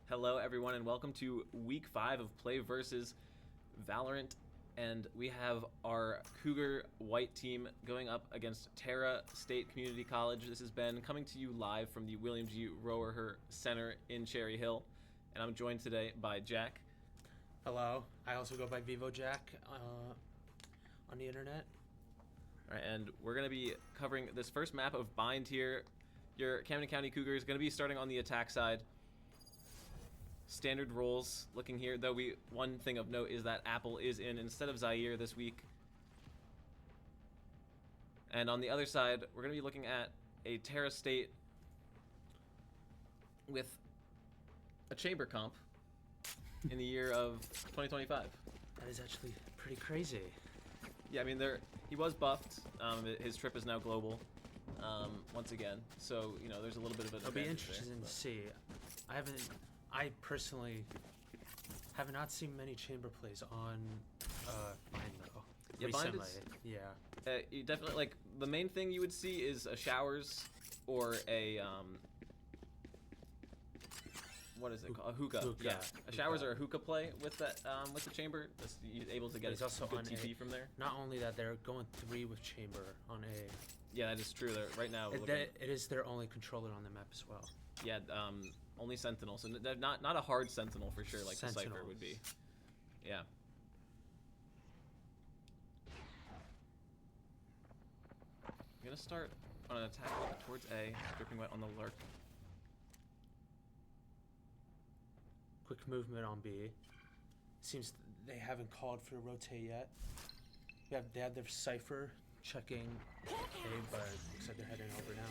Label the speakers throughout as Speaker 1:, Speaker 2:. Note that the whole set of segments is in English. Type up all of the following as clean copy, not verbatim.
Speaker 1: Hello everyone and welcome to week 5 of PlayVS Valorant, and we have our Cougar white team going up against Terra State Community College. This is Ben coming to you live from the William G. Rower Center in Cherry Hill, and I'm joined today by Jack.
Speaker 2: Hello, I also go by Vivo Jack on the internet.
Speaker 1: All right, and we're going to be covering this first map of Bind here. Your Camden County Cougar is going to be starting on the attack side. Standard roles looking here, though one thing of note is that Apple is in instead of Zaire this week. And on the other side, we're going to be looking at a Terra State with a chamber comp in the year of 2025.
Speaker 2: That is actually pretty crazy.
Speaker 1: Yeah, I mean, he was buffed. His trip is now global once again. So, you know, there's a little bit of an
Speaker 2: It'll be
Speaker 1: advantage
Speaker 2: interesting
Speaker 1: there,
Speaker 2: to see. I personally have not seen many chamber plays on Bind though.
Speaker 1: Yeah,
Speaker 2: recently.
Speaker 1: Bind
Speaker 2: Yeah.
Speaker 1: you definitely, like, the main thing you would see is a showers or a what is it called? A hookah. Yeah, a showers or a hookah play with that with the chamber. You're able to get
Speaker 2: It's
Speaker 1: a
Speaker 2: also
Speaker 1: good
Speaker 2: on
Speaker 1: TP from there.
Speaker 2: Not only that, they're going 3 with chamber on A.
Speaker 1: Yeah, that is true. Right now,
Speaker 2: It is their only controller on the map as well.
Speaker 1: yeah, only Sentinel, so not a hard Sentinel for sure, like the Cypher would be. Yeah. I'm gonna start on an attack towards A, dripping wet on the lurk.
Speaker 2: Quick movement on B. Seems they haven't called for a rotate yet. They have their Cypher checking A, but looks like they're heading over now.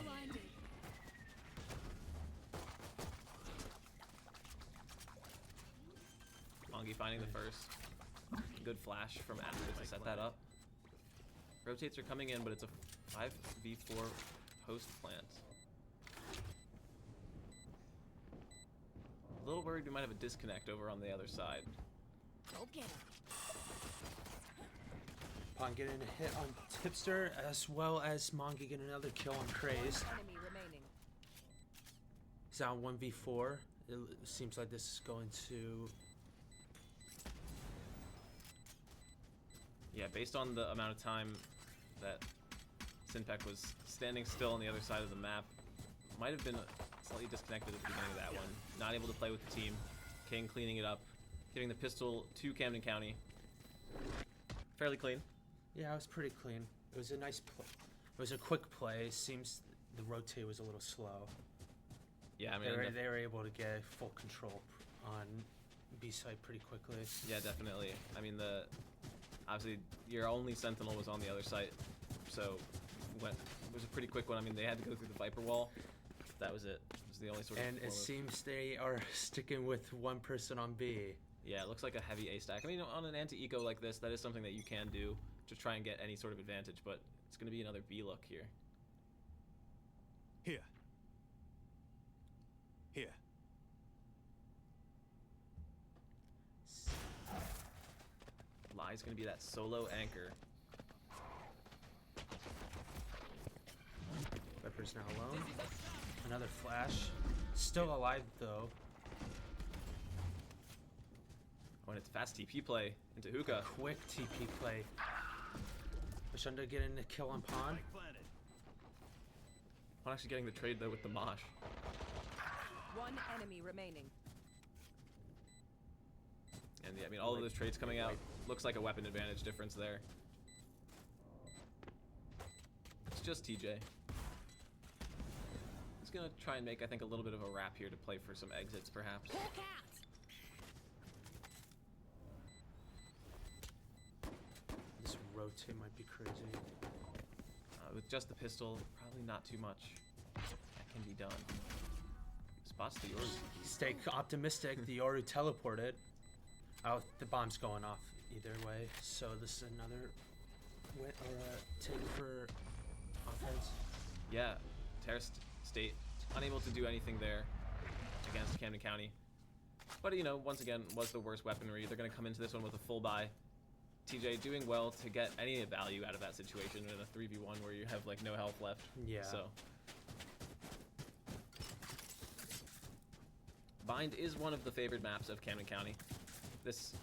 Speaker 1: Mongi finding the first. Good flash from After to set that up. Rotates are coming in, but it's a 5v4 post plant. A little worried we might have a disconnect over on the other side.
Speaker 3: Go get him.
Speaker 2: Upon getting a hit on Tipster, as well as Mongi getting another kill on Craze.
Speaker 3: Enemy remaining.
Speaker 2: He's on 1v4. It seems like this is going to...
Speaker 1: Yeah, based on the amount of time that Sinpec was standing still on the other side of the map, might have been slightly disconnected at the beginning of that one. Not able to play with the team. King cleaning it up, giving the pistol to Camden County. Fairly clean.
Speaker 2: Yeah, it was pretty clean. It was a nice play. It was a quick play. Seems the rotate was a little slow.
Speaker 1: Yeah, I mean,
Speaker 2: they were able to get full control on B side pretty quickly.
Speaker 1: Yeah, definitely. I mean, obviously your only Sentinel was on the other side, so it was a pretty quick one. I mean, they had to go through the Viper wall. That was it. It was the only sort of.
Speaker 2: And it seems they are sticking with one person on B.
Speaker 1: Yeah, it looks like a heavy A stack. I mean, on an anti-eco like this, that is something that you can do to try and get any sort of advantage, but it's going to be another B look here.
Speaker 4: Here. Here.
Speaker 1: Lie's going to be that solo anchor.
Speaker 2: Viper's now alone. Another flash. Still alive though.
Speaker 1: Oh, and it's fast TP play into hookah.
Speaker 2: Quick TP play. Bashunda getting the kill on Pawn.
Speaker 1: Pawn actually getting the trade though with the Mosh.
Speaker 3: One enemy remaining.
Speaker 1: And yeah, I mean, all of those trades coming out, looks like a weapon advantage difference there. It's just TJ. He's gonna try and make, I think, a little bit of a wrap here to play for some exits, perhaps.
Speaker 2: This rotate might be crazy.
Speaker 1: With just the pistol, probably not too much that can be done. Spots the Yoru.
Speaker 2: Stay optimistic. The Yoru teleported. Oh, the bomb's going off either way. So this is another take for offense.
Speaker 1: Yeah, Terra State unable to do anything there against Camden County. But, you know, once again, was the worst weaponry. They're going to come into this one with a full buy. TJ doing well to get any value out of that situation in a 3v1 where you have, like, no health left.
Speaker 2: Yeah.
Speaker 1: So Bind is one of the favored maps of Camden County. This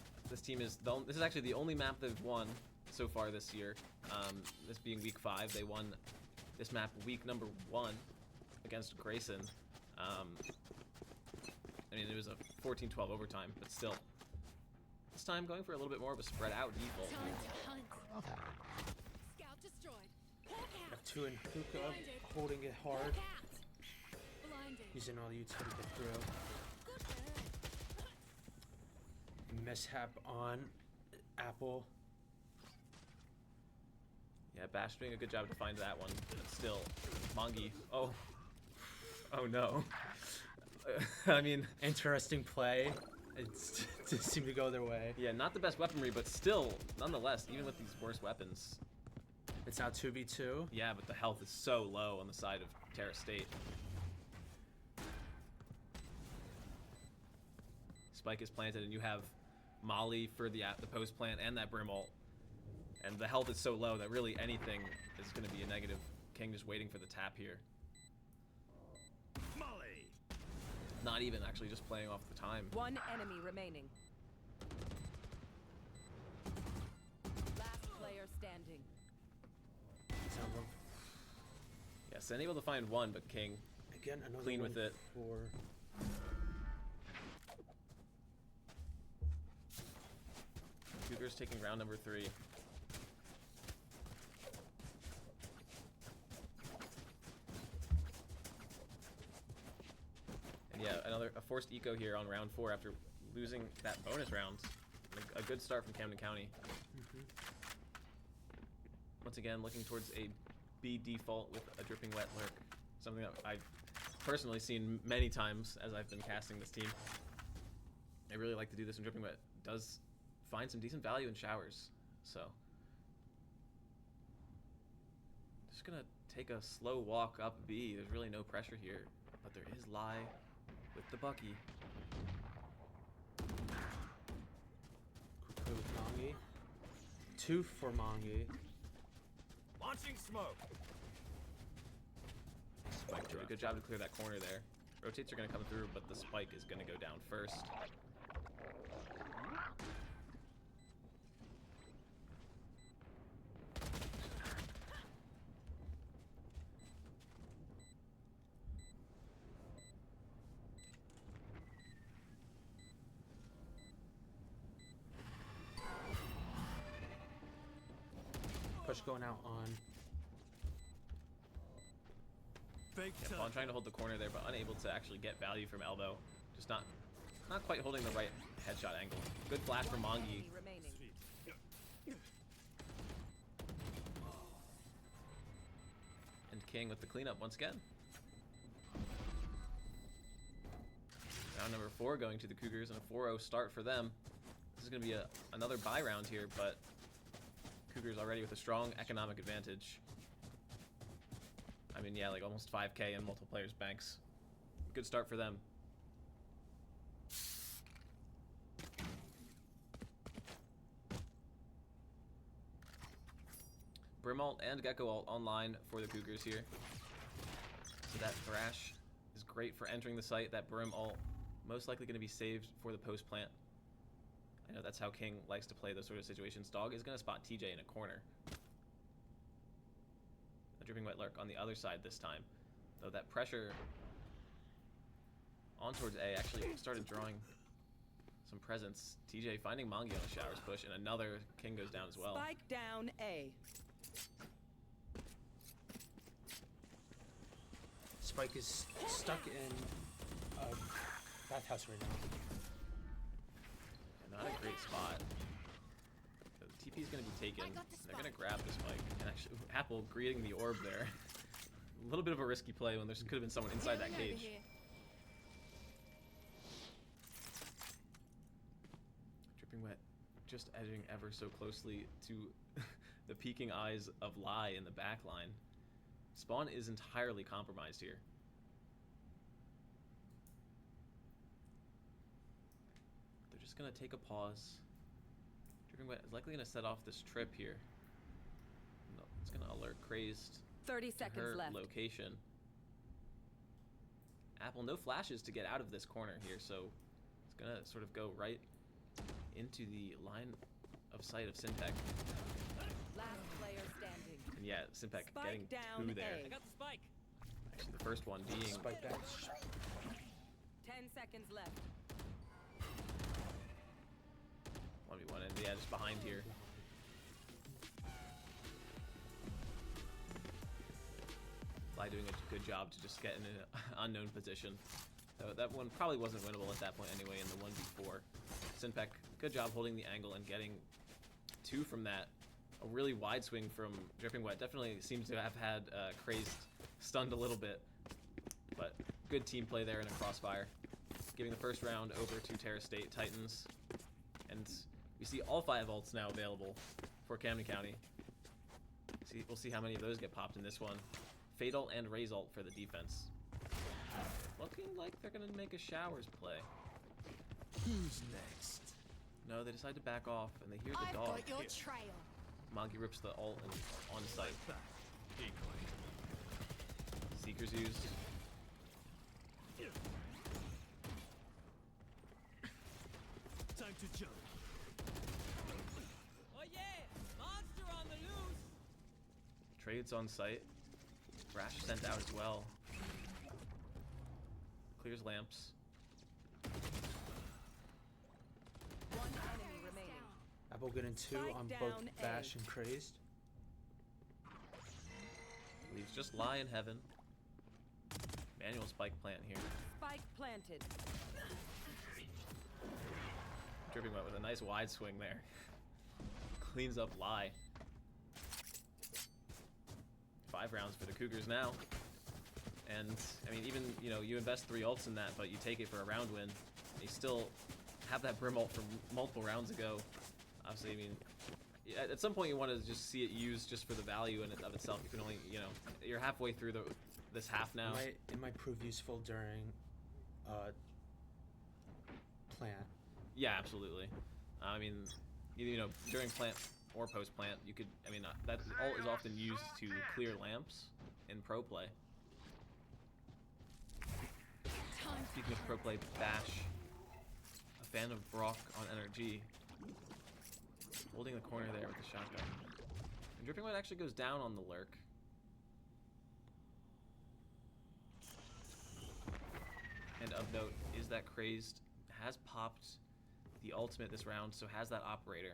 Speaker 1: team is this is actually the only map they've won so far this year. This being week 5, they won this map week number 1 against Grayson. I mean, it was a 14-12 overtime, but still. This time going for a little bit more of a spread out default.
Speaker 4: Time to hunt. Scout destroyed.
Speaker 2: Got 2 in hookah, holding it hard,
Speaker 4: Blinded.
Speaker 2: using all the utility to get through.
Speaker 4: Good bird.
Speaker 2: Mishap on Apple.
Speaker 1: Yeah, Bash doing a good job to find that one, but still, Mongi. Oh no. I mean,
Speaker 2: Interesting play. It just seemed to go their way.
Speaker 1: yeah, not the best weaponry, but still, nonetheless, even with these worse weapons,
Speaker 2: It's now 2v2.
Speaker 1: yeah, but the health is so low on the side of Terra State. Spike is planted, and you have Molly for the post plant and that Brim ult. And the health is so low that really anything is going to be a negative. King just waiting for the tap here.
Speaker 5: Molly.
Speaker 1: Not even actually just playing off the time.
Speaker 3: One enemy remaining. Last player standing.
Speaker 2: Sound of-
Speaker 1: Yes, and able to find one, but King
Speaker 2: Again, another
Speaker 1: Clean
Speaker 2: one
Speaker 1: with it.
Speaker 2: For
Speaker 1: Cougars taking round number 3. And yeah, a forced eco here on round 4 after losing that bonus round. A good start from Camden County. Once again, looking towards a B default with a dripping wet lurk. Something that I've personally seen many times as I've been casting this team. I really like to do this in dripping wet. Does find some decent value in showers. So just gonna take a slow walk up B. There's really no pressure here, but there is Lai with the Bucky.
Speaker 2: Quick play with Mongi. 2 for Mongi.
Speaker 5: Launching smoke.
Speaker 1: Spike did a good job to clear that corner there. Rotates are gonna come through, but the spike is gonna go down first.
Speaker 2: Push going out on.
Speaker 5: Fake
Speaker 1: Yeah, Fawn trying to hold the corner there, but unable to actually get value from elbow. Just not quite holding the right headshot angle. Good flash from
Speaker 3: One
Speaker 1: Mongi.
Speaker 3: enemy remaining.
Speaker 1: And King with the cleanup once again. Round number 4 going to the Cougars, and a 4-0 start for them. This is going to be another bye round here, but Cougars already with a strong economic advantage. I mean, yeah, like almost 5K in multiple players' banks. Good start for them. Brimalt and Gecko ult online for the Cougars here. So that Thrash is great for entering the site. That Brim ult most likely going to be saved for the post plant. I know that's how King likes to play those sort of situations. Dog is going to spot TJ in a corner. A dripping wet lurk on the other side this time. Though that pressure on towards A actually started drawing some presence. TJ finding Mongi on a showers push, and another King goes down as well.
Speaker 3: Spike down A.
Speaker 2: Spike is stuck in a bathhouse right now.
Speaker 1: Not a great spot. So the TP is going to be taken.
Speaker 4: I got the
Speaker 1: They're going to
Speaker 4: spike.
Speaker 1: grab this spike. And actually, Apple greeting the orb there. A little bit of a risky play when there could have been someone inside that
Speaker 4: Healing over
Speaker 1: cage.
Speaker 4: here.
Speaker 1: Dripping wet, just edging ever so closely to the peeking eyes of Lai in the back line. Spawn is entirely compromised here. They're just gonna take a pause. Dripping wet is likely gonna set off this trip here. No, it's gonna alert Crazed
Speaker 3: 30
Speaker 1: to
Speaker 3: seconds
Speaker 1: her
Speaker 3: left.
Speaker 1: location. Apple, no flashes to get out of this corner here, so it's gonna sort of go right into the line of sight of Simpec.
Speaker 3: Last player standing.
Speaker 1: And yeah, Simpec
Speaker 3: Spike
Speaker 1: getting
Speaker 3: down
Speaker 1: two there.
Speaker 3: A.
Speaker 4: I got the spike.
Speaker 1: Actually, the first one being
Speaker 2: Spike that.
Speaker 3: 10 seconds left.
Speaker 1: 1v1, and yeah, just behind here. Fly doing a good job to just get in an unknown position. That one probably wasn't winnable at that point anyway in the 1v4. Sinpec, good job holding the angle and getting two from that. A really wide swing from Dripping Wet. Definitely seems to have had Crazed stunned a little bit. But good team play there in a crossfire. Giving the first round over to Terra State Titans. And we see all 5 ults now available for Camden County. We'll see how many of those get popped in this one. Fade ult and Raze ult for the defense. Looking like they're gonna make a Showers play.
Speaker 5: Who's next?
Speaker 1: No, they decide to back off and they hear the
Speaker 4: I've
Speaker 1: dog.
Speaker 4: got your trail.
Speaker 1: Monkey rips the ult and on site.
Speaker 5: Decoy.
Speaker 1: Seeker's used.
Speaker 5: Time to jump.
Speaker 4: Oh yeah, monster on the loose.
Speaker 1: Trades on site. Rash sent out as well. Clears lamps.
Speaker 3: One enemy remaining.
Speaker 2: Apple getting 2
Speaker 3: Spike
Speaker 2: on
Speaker 3: down
Speaker 2: both
Speaker 3: A.
Speaker 2: Bash and Crazed.
Speaker 1: Leaves just lie in heaven. Manual spike plant here.
Speaker 3: Spike planted.
Speaker 1: Dripping Wet with a nice wide swing there. Cleans up lie. 5 rounds for the Cougars now. And, I mean, even, you know, you invest 3 ults in that, but you take it for a round win. You still have that Brim ult from multiple rounds ago. Obviously, I mean, at some point you want to just see it used just for the value in it of itself. You can only, you know, you're halfway through this half now.
Speaker 2: It might prove useful during plant.
Speaker 1: Yeah, absolutely. I mean, you know, during plant or post plant, you could. I mean, that ult is often used to clear lamps in pro play. Speaking of pro play, Bash, a fan of Brock on NRG, holding the corner there with the shotgun. And Dripping Wet actually goes down on the lurk. And of note is that Crazed has popped the ultimate this round, so has that operator.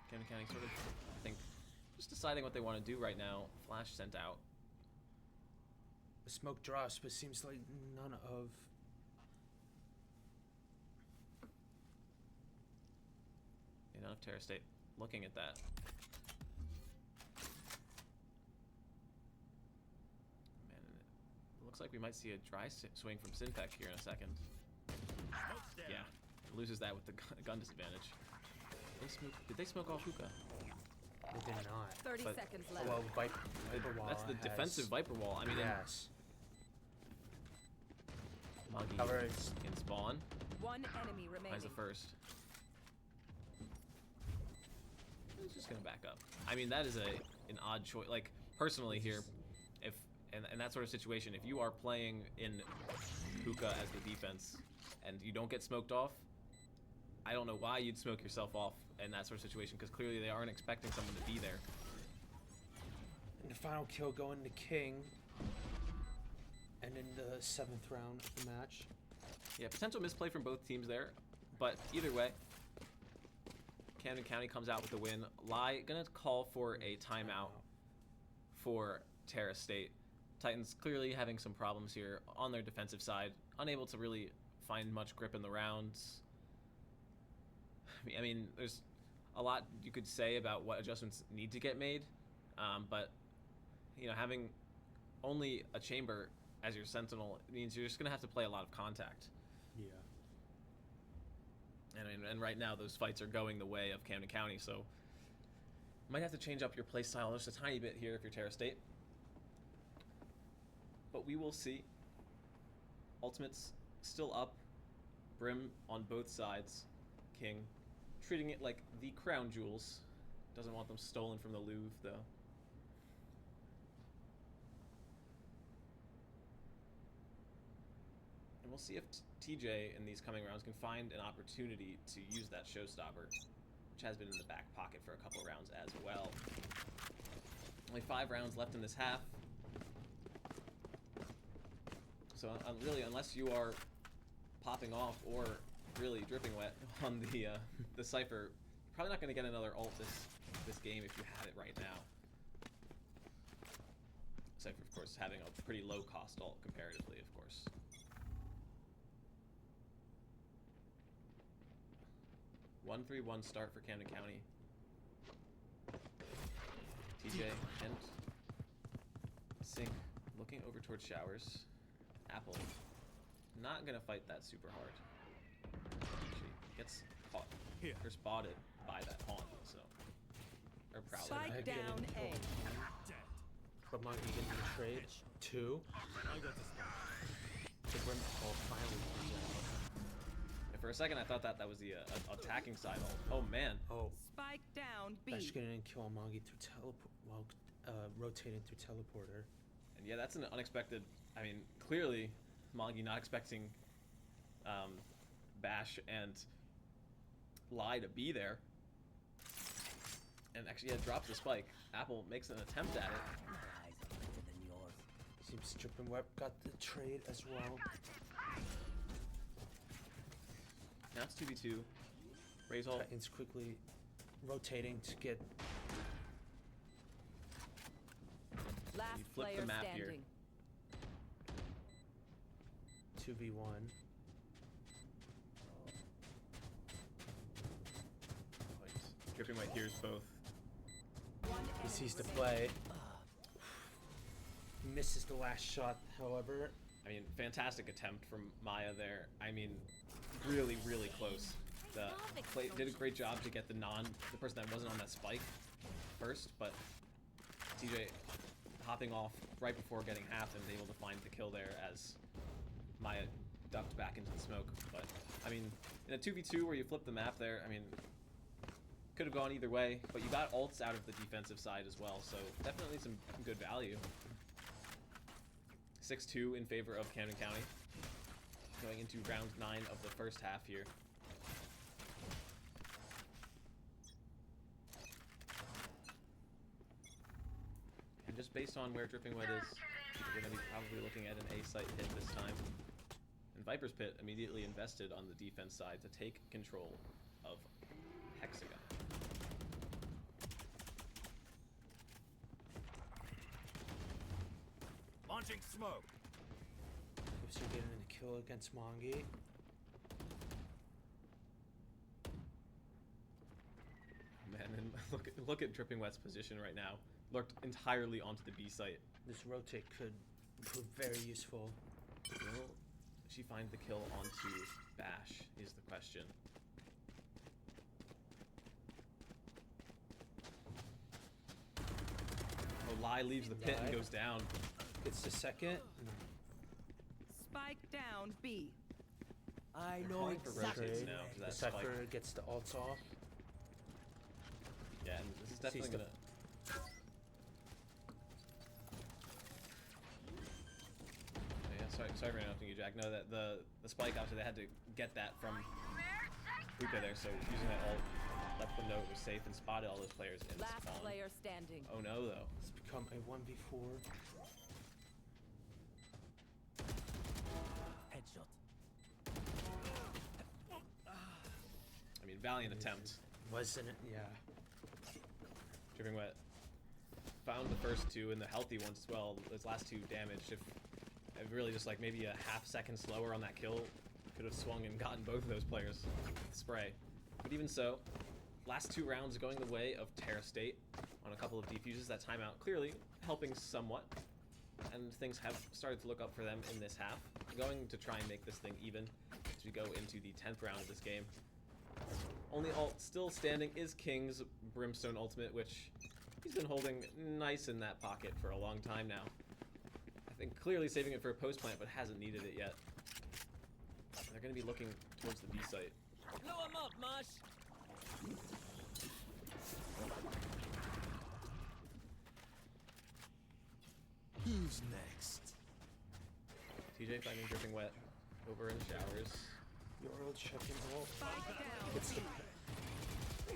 Speaker 1: Camden County sort of, I think, just deciding what they want to do right now. Flash sent out.
Speaker 2: The smoke drops, but seems like none of.
Speaker 1: None of Terra State looking at that. Man, it looks like we might see a dry swing from Sinpec here in a second.
Speaker 5: Smoke's down.
Speaker 1: Yeah, loses that with the gun disadvantage. Did they smoke off hookah?
Speaker 2: They did not.
Speaker 3: 30
Speaker 1: But-
Speaker 3: seconds
Speaker 2: Oh,
Speaker 3: left.
Speaker 2: well, Viper Wall
Speaker 1: That's the
Speaker 2: has-
Speaker 1: defensive Viper Wall. I mean,
Speaker 2: Yes.
Speaker 1: Moggy
Speaker 2: However, it's
Speaker 1: can spawn.
Speaker 3: One enemy
Speaker 1: Finds
Speaker 3: remaining.
Speaker 1: the first. He's just gonna back up. I mean, that is an odd choice. Like, personally here, if in that sort of situation, if you are playing in hookah as the defense and you don't get smoked off, I don't know why you'd smoke yourself off in that sort of situation, because clearly they aren't expecting someone to be there.
Speaker 2: and the final kill going to King. And in the 7th round of the match.
Speaker 1: Yeah, potential misplay from both teams there, but either way, Camden County comes out with the win. Lai gonna call for a timeout for Terra State. Titans clearly having some problems here on their defensive side, unable to really find much grip in the rounds. I mean, there's a lot you could say about what adjustments need to get made, but you know, having only a chamber as your sentinel means you're just gonna have to play a lot of contact.
Speaker 2: Yeah.
Speaker 1: And right now those fights are going the way of Camden County, so might have to change up your play style just a tiny bit here if you're Terra State. But we will see. Ultimates still up. Brim on both sides. King treating it like the crown jewels. Doesn't want them stolen from the Louvre, though. And we'll see if TJ in these coming rounds can find an opportunity to use that showstopper, which has been in the back pocket for a couple rounds as well. Only 5 rounds left in this half. So really, unless you are popping off or really dripping wet on the Cypher, you're probably not going to get another ult this game if you had it right now. Cypher, of course, having a pretty low cost ult comparatively, of course. One 3-1 start for Camden County. TJ and Sink looking over towards Showers. Apple not gonna fight that super hard. She gets caught or spotted by that Haunt, so or Prowler.
Speaker 3: Spike down A.
Speaker 5: Dead.
Speaker 2: But Monkey getting the trade. 2.
Speaker 5: I got this guy.
Speaker 2: The Brim finally comes out.
Speaker 1: And for a second, I thought that was the attacking side ult. Oh man.
Speaker 2: Oh,
Speaker 3: Spike down B.
Speaker 2: Bash getting in kill Monkey through teleport while rotating through teleporter.
Speaker 1: And yeah, that's an unexpected. I mean, clearly, Mongi not expecting Bash and Lie to be there. And actually, yeah, drops the spike. Apple makes an attempt at it.
Speaker 2: Seems Dripping Web got the trade as well.
Speaker 1: Now it's 2v2. Raise ult.
Speaker 2: Titans quickly rotating to get
Speaker 3: Last
Speaker 1: You flip the
Speaker 3: player
Speaker 1: map here.
Speaker 3: standing.
Speaker 2: 2v1.
Speaker 1: Dripping White hears both.
Speaker 3: One
Speaker 2: He
Speaker 3: enemy
Speaker 2: sees the
Speaker 3: remaining.
Speaker 2: play. He misses the last shot, however.
Speaker 1: I mean, fantastic attempt from Maya there. I mean, really, really close. The play did a great job to get the person that wasn't on that spike first, but TJ hopping off right before getting half and able to find the kill there as Maya ducked back into the smoke. But I mean, in a 2v2 where you flip the map there, I mean, could have gone either way, but you got ults out of the defensive side as well, so definitely some good value. 6-2 in favor of Camden County, going into round 9 of the first half here. And just based on where Dripping Wet is, we're going to be probably looking at an A site hit this time. And Viper's Pit immediately invested on the defense side to take control of Hexagon.
Speaker 5: Launching smoke.
Speaker 2: Gives you getting a kill against Mongi.
Speaker 1: Man, and look at Dripping Wet's position right now. Looked entirely onto the B site.
Speaker 2: This rotate could prove very useful.
Speaker 1: Will she find the kill onto Bash is the question. Oh, Lie leaves the pit and
Speaker 2: Lie.
Speaker 1: goes down.
Speaker 2: Gets the second.
Speaker 3: Spike down B.
Speaker 4: I
Speaker 1: They're
Speaker 4: know
Speaker 1: calling for
Speaker 4: exactly.
Speaker 1: rotates now to
Speaker 2: The
Speaker 1: that spike.
Speaker 2: Cypher gets the ults off.
Speaker 1: Yeah, and this is definitely
Speaker 2: the-
Speaker 1: gonna. Sorry for interrupting you, Jack. No, that the spike obviously they had to get that from Puka there, so using that ult let them know it was safe and spotted all those players in the
Speaker 3: Last
Speaker 1: spawn.
Speaker 3: player standing.
Speaker 1: Oh no, though.
Speaker 2: It's become a 1v4.
Speaker 4: Headshot.
Speaker 1: I mean, valiant attempt.
Speaker 2: Wasn't it? Yeah.
Speaker 1: Dripping Wet found the first 2 and the healthy ones as well. Those last 2 damaged. If really just like maybe a half second slower on that kill, could have swung and gotten both of those players with spray. But even so, last 2 rounds going the way of Terra State on a couple of defuses. That timeout clearly helping somewhat, and things have started to look up for them in this half. Going to try and make this thing even as we go into the 10th round of this game. Only ult still standing is King's Brimstone Ultimate, which he's been holding nice in that pocket for a long time now. I think clearly saving it for a post plant, but hasn't needed it yet. They're going to be looking towards the B site.
Speaker 4: Blow him up, Mosh.
Speaker 5: Who's next?
Speaker 1: TJ finding dripping wet over in showers.
Speaker 2: Your old checking ult.
Speaker 3: Spike down
Speaker 2: Gets the
Speaker 3: B.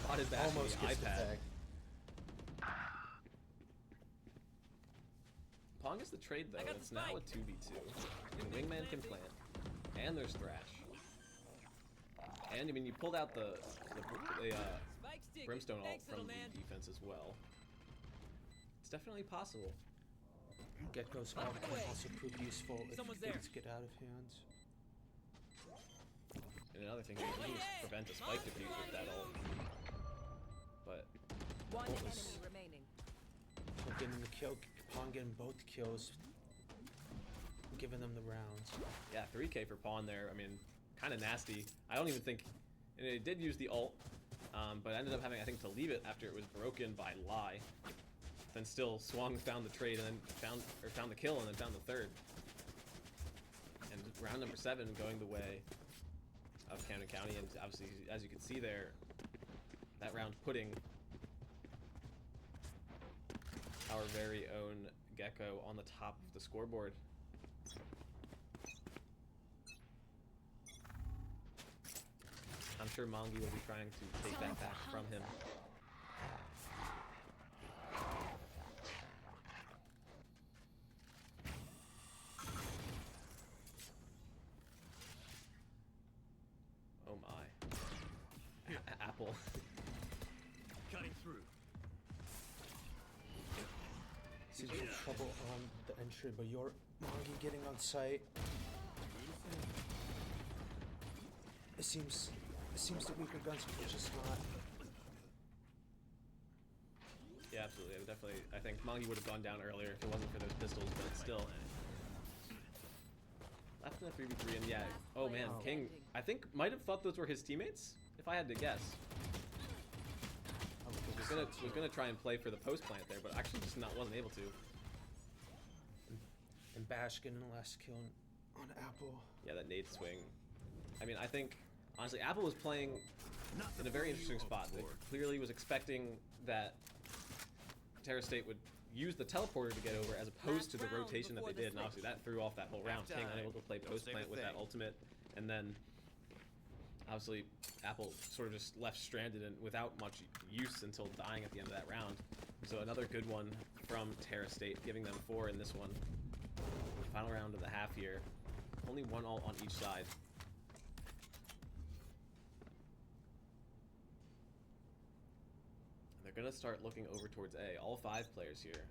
Speaker 1: Spotted back
Speaker 2: almost
Speaker 1: the
Speaker 2: gets the
Speaker 1: iPad.
Speaker 2: tag.
Speaker 1: Pong is the trade though.
Speaker 4: I got the
Speaker 1: It's now a
Speaker 4: spike.
Speaker 1: 2v2. And Wingman can plant. And there's Thrash. And I mean, you pulled out the
Speaker 4: Spike stick.
Speaker 1: Brimstone ult
Speaker 4: Thanks,
Speaker 1: from
Speaker 4: little
Speaker 1: the
Speaker 4: man.
Speaker 1: defense as well. It's definitely possible.
Speaker 2: Gecko's
Speaker 4: Lock
Speaker 2: ult
Speaker 4: it
Speaker 2: can
Speaker 4: away.
Speaker 2: also prove useful if
Speaker 4: Someone's there.
Speaker 2: things get out of hand.
Speaker 1: And another thing, you can just prevent a spike defuse with that ult. But
Speaker 3: One
Speaker 2: What
Speaker 3: enemy
Speaker 2: was-
Speaker 3: remaining.
Speaker 2: But getting the kill, Pawn getting both kills, giving them the rounds.
Speaker 1: yeah, 3K for Pawn there. I mean, kind of nasty. I don't even think, and it did use the ult, but ended up having, I think, to leave it after it was broken by Lie. Then still swung, found the trade, and then found the kill, and then found the third. And round number 7 going the way of Camden County, and obviously, as you can see there, that round putting our very own Gecko on the top of the scoreboard. I'm sure Mongi will be trying to take that back from him. Oh my. Apple.
Speaker 5: Cutting through.
Speaker 2: Seems like trouble on the entry, but you're Mongi getting on site. It seems the weaker guns are just not.
Speaker 1: Yeah, absolutely. I think Mongi would have gone down earlier if it wasn't for those pistols, but still. Left in a 3v3, and yeah. Oh man, King, I think might have thought those were his teammates, if I had to guess. Was gonna try and play for the post plant there, but actually just wasn't able to.
Speaker 2: And Bash getting the last kill on Apple.
Speaker 1: Yeah, that nade swing. I mean, I think honestly, Apple was playing in a very interesting spot. They clearly was expecting that Terra State would use the teleporter to get over, as opposed to the
Speaker 4: Last round
Speaker 1: rotation that they
Speaker 4: before the
Speaker 1: did, and obviously that threw off that whole round. King unable to play post plant with that ultimate, and then obviously Apple sort of just left stranded and without much use until dying at the end of that round. So another good one from Terra State, giving them 4 in this one. Final round of the half here. Only one ult on each side. And they're gonna start looking over towards A. All 5 players here,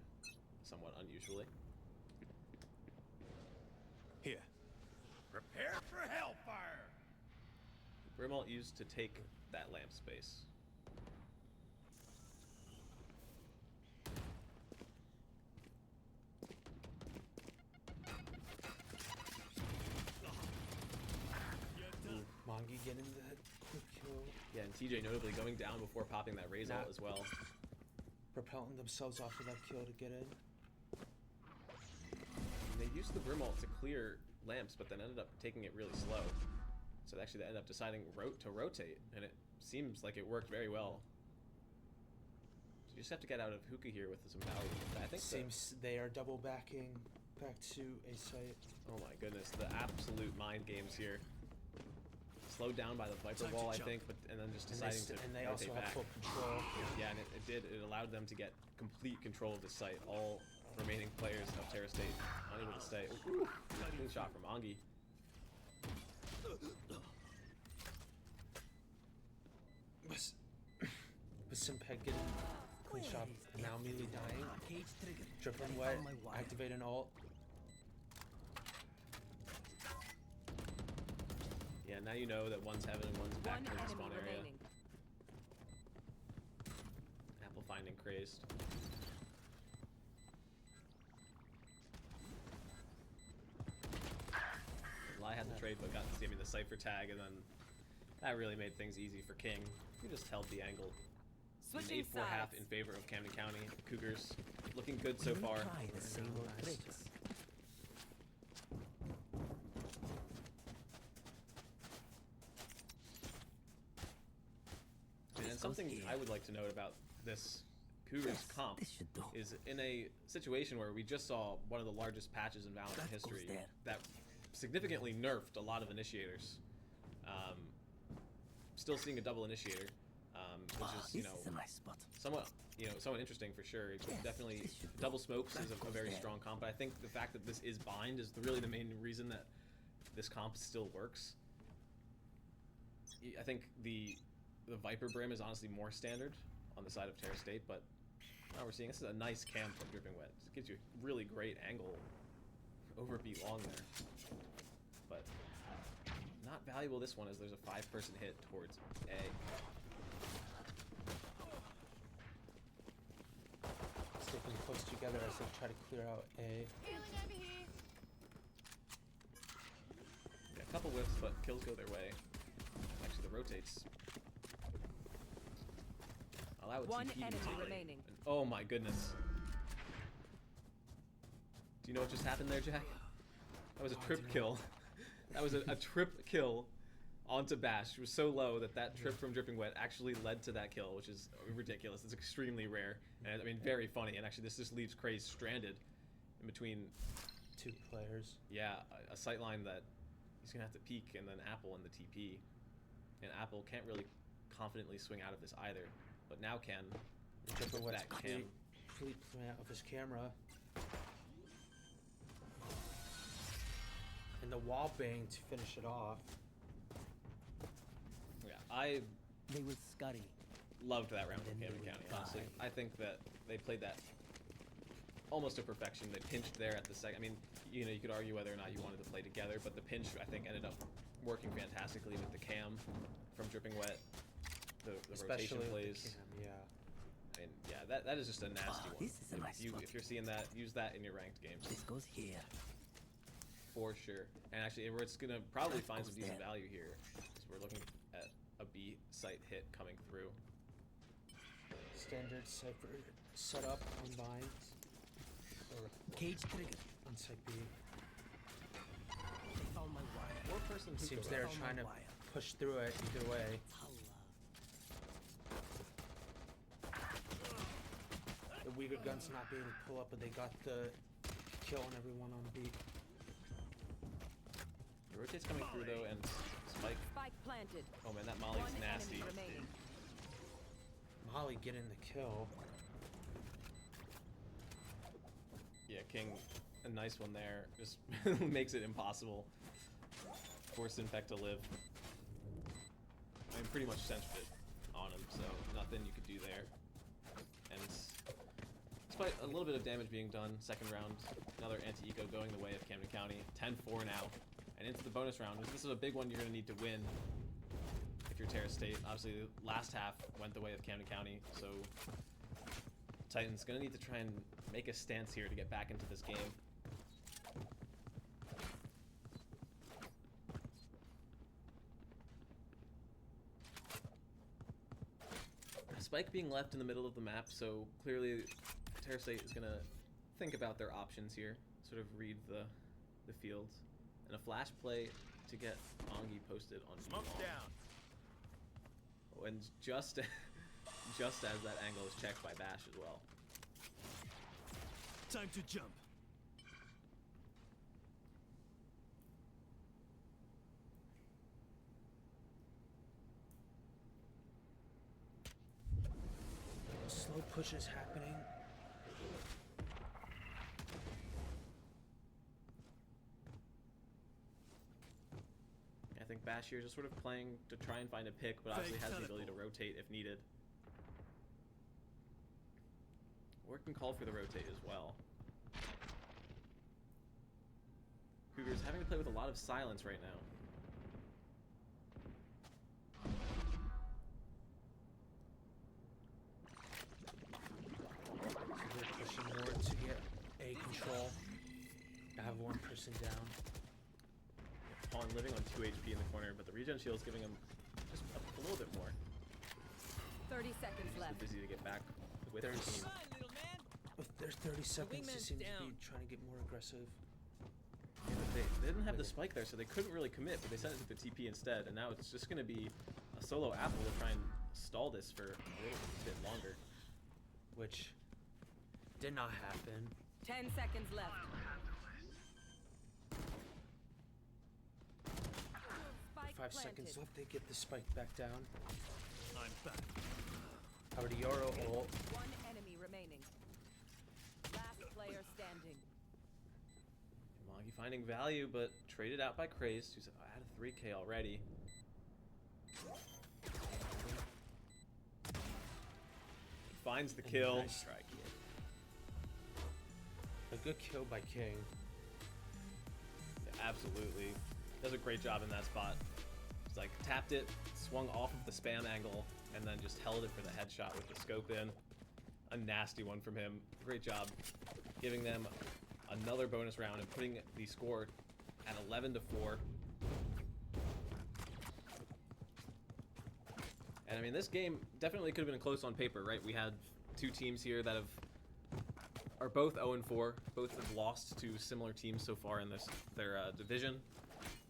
Speaker 1: somewhat unusually.
Speaker 5: Here. Prepare for hellfire.
Speaker 1: Brimalt used to take that lamp space.
Speaker 2: Mongi getting that quick kill,
Speaker 1: Yeah, and TJ notably going down before popping that raise ult as well.
Speaker 2: propelling themselves off of that kill to get in.
Speaker 1: And they used the Brimalt to clear lamps, but then ended up taking it really slow. So actually they ended up deciding to rotate, and it seems like it worked very well. So you just have to get out of hookah here with some value. I think
Speaker 2: Seems they are double backing back to a site.
Speaker 1: oh my goodness, the absolute mind games here. Slowed down by the Viper
Speaker 5: Time to
Speaker 1: Ball, I
Speaker 5: jump.
Speaker 1: think, but and then just
Speaker 2: And
Speaker 1: deciding
Speaker 2: they
Speaker 1: to
Speaker 2: also
Speaker 1: rotate
Speaker 2: have
Speaker 1: back.
Speaker 2: full control.
Speaker 1: Yeah, and it allowed them to get complete control of the site. All remaining players of Terra State unable to stay. Ooh, clean shot from Angi.
Speaker 2: With Simpeg getting clean shot, now immediately dying. Dripping wet, activate an ult.
Speaker 1: Yeah, now you know that one's heaven and one's back
Speaker 3: One
Speaker 1: towards the
Speaker 3: enemy
Speaker 1: spawn area.
Speaker 3: remaining.
Speaker 1: Apple finding crazed. Lie had the trade, but got the Cypher tag, and then that really made things easy for King. He just held the angle.
Speaker 3: Switching
Speaker 1: 8-4 half
Speaker 3: sides.
Speaker 1: in favor of Camden County. Cougars looking good so far.
Speaker 6: Try the same old
Speaker 2: Nice.
Speaker 6: tricks.
Speaker 1: something I would like to note about this Cougars comp is in a situation where we just saw one of the largest patches in Valorant history that significantly nerfed a lot of initiators. Still seeing a double initiator, which is, you know, somewhat interesting for sure. Definitely, double smokes is a very strong comp, but I think the fact that this is bind is really the main reason that this comp still works. I think the Viper Brim is honestly more standard on the side of Terra State, but now we're seeing this is a nice cam from Dripping Wet. It gives you a really great angle over B long there, but not valuable this one as there's a 5-person hit towards A.
Speaker 2: Sticking close together as they try to clear out A.
Speaker 1: Yeah, a couple whiffs, but kills go their way. Actually, the rotates allow it
Speaker 3: One
Speaker 1: TP to
Speaker 3: enemy
Speaker 1: take it.
Speaker 3: remaining.
Speaker 1: And, oh my goodness. Do you know what just happened there, Jack? That was a trip kill. That was a trip kill onto Bash. It was so low that that trip from Dripping Wet actually led to that kill, which is ridiculous. It's extremely rare, and I mean very funny. And actually, this just leaves Craze stranded in between
Speaker 2: 2 players.
Speaker 1: Yeah, a sightline that he's gonna have to peek, and then Apple in the TP, and Apple can't really confidently swing out of this either, but now can.
Speaker 2: Dripping Wet's
Speaker 1: That cam.
Speaker 2: complete plant of his camera. And the wall bang to finish it off.
Speaker 1: Yeah, I
Speaker 4: They will scurry.
Speaker 1: loved that round from
Speaker 4: Then
Speaker 1: Camden
Speaker 4: they will
Speaker 1: County, honestly.
Speaker 4: die.
Speaker 1: I think that they played that almost to perfection. They pinched there at the second. I mean, you know, you could argue whether or not you wanted to play together, but the pinch, I think, ended up working fantastically with the cam from Dripping Wet. The
Speaker 2: Especially
Speaker 1: rotation
Speaker 2: with
Speaker 1: plays.
Speaker 2: the cam, yeah.
Speaker 1: I mean, yeah, that is just a nasty one.
Speaker 4: This is a nice spot.
Speaker 1: If you're seeing that, use that in your ranked games.
Speaker 4: This goes here.
Speaker 1: For sure. And actually, it's going to probably
Speaker 4: That
Speaker 1: find some
Speaker 4: goes
Speaker 1: decent
Speaker 4: there.
Speaker 1: value here. Because we're looking at a B site hit coming through.
Speaker 2: Standard Cypher setup on binds. Or
Speaker 4: Cage trigger.
Speaker 2: on site B.
Speaker 4: They found my wire.
Speaker 1: 4-person
Speaker 2: Seems
Speaker 1: hookah
Speaker 2: they're
Speaker 1: rush.
Speaker 2: trying to
Speaker 4: wire.
Speaker 2: push through it either way. The Uyghur gun's not being able to pull up, but they got the kill on everyone on B.
Speaker 1: The rotate's coming through though, and Spike.
Speaker 3: Spike planted.
Speaker 1: Oh man, that Molly's
Speaker 3: One
Speaker 1: nasty.
Speaker 3: enemy remaining.
Speaker 2: Molly getting the kill.
Speaker 1: Yeah, King, a nice one there. Just makes it impossible for Sinfect to live. I mean, pretty much censored it on him, so nothing you could do there. And despite a little bit of damage being done, second round, another anti-eco going the way of Camden County. 10-4 now, and into the bonus round. This is a big one you're going to need to win if you're Terra State. Obviously, the last half went the way of Camden County, so Titan's going to need to try and make a stance here to get back into this game. Spike being left in the middle of the map, so clearly Terra State is going to think about their options here, sort of read the fields. And a flash play to get Ongi posted on
Speaker 5: Smoke
Speaker 1: B-Long.
Speaker 5: down.
Speaker 1: Oh, and just as that angle is checked by Bash as well.
Speaker 5: Time to jump.
Speaker 2: Slow push is happening.
Speaker 1: I think Bash here is just sort of playing to try and find a pick, but obviously has the ability to rotate if needed. Or can call for the rotate as well. Cougars having to play with a lot of silence right now.
Speaker 2: So they're pushing more to get A control. I have one person down.
Speaker 1: Pawn living on 2 HP in the corner, but the regen shield is giving him just a little bit more.
Speaker 3: 30 seconds
Speaker 1: He's
Speaker 3: left.
Speaker 1: busy to get back with his team.
Speaker 4: Fine, little man.
Speaker 2: With their 30 seconds, they
Speaker 4: wingman's
Speaker 2: seem to
Speaker 4: down.
Speaker 2: be trying to get more aggressive.
Speaker 1: Yeah, but they didn't have the spike there, so they couldn't really commit, but they sent it to the TP instead, and now it's just going to be a solo Apple to try and stall this for a little bit longer.
Speaker 2: which did not happen.
Speaker 3: 10 seconds left. Spike
Speaker 2: 5
Speaker 3: planted.
Speaker 2: seconds left. They get the spike back down.
Speaker 5: I'm back.
Speaker 2: Already Yoro ult.
Speaker 3: One enemy remaining. Last player standing.
Speaker 1: Magi finding value, but traded out by Crazed, who's at a 3K already. Finds the
Speaker 2: And
Speaker 1: kill.
Speaker 2: nice strike. A good kill by King.
Speaker 1: Yeah, absolutely. Does a great job in that spot. It's like tapped it, swung off of the spam angle, and then just held it for the headshot with the scope in. A nasty one from him. Great job giving them another bonus round and putting the score at 11-4. And I mean, this game definitely could have been close on paper, right? We had two teams here that are both 0-4. Both have lost to similar teams so far in their division.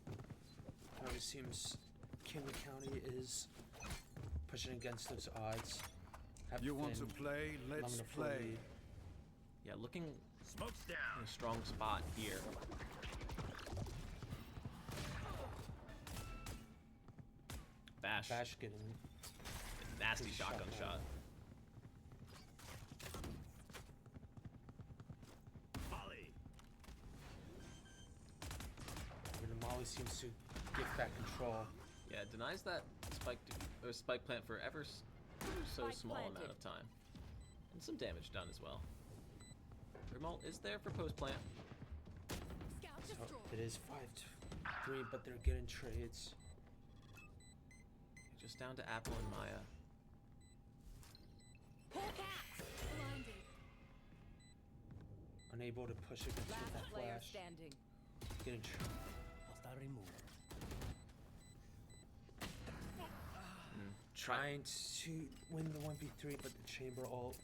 Speaker 2: It always seems King County is pushing against those odds. Have
Speaker 5: You want to
Speaker 2: been
Speaker 5: play? Let's
Speaker 2: 11-4
Speaker 5: play.
Speaker 2: lead.
Speaker 1: Yeah, looking
Speaker 5: Smoke's
Speaker 1: in
Speaker 5: down.
Speaker 1: a strong spot here. Bash.
Speaker 2: Bash getting
Speaker 1: Nasty
Speaker 2: Good
Speaker 1: shotgun
Speaker 2: shot.
Speaker 1: shot.
Speaker 5: Molly.
Speaker 2: the Molly seems to get back control.
Speaker 1: Yeah, denies that spike plant for ever so
Speaker 3: Spike
Speaker 1: small amount
Speaker 3: planted.
Speaker 1: of time. And some damage done as well. Remote is there for post plant.
Speaker 2: So it is 5-3, but they're getting trades.
Speaker 1: Just down to Apple and Maya.
Speaker 2: Unable to push against
Speaker 3: Last
Speaker 2: that
Speaker 3: player
Speaker 2: flash.
Speaker 3: standing.
Speaker 2: Getting
Speaker 4: Hostile removed.
Speaker 2: trying to win the 1v3, but the chamber ult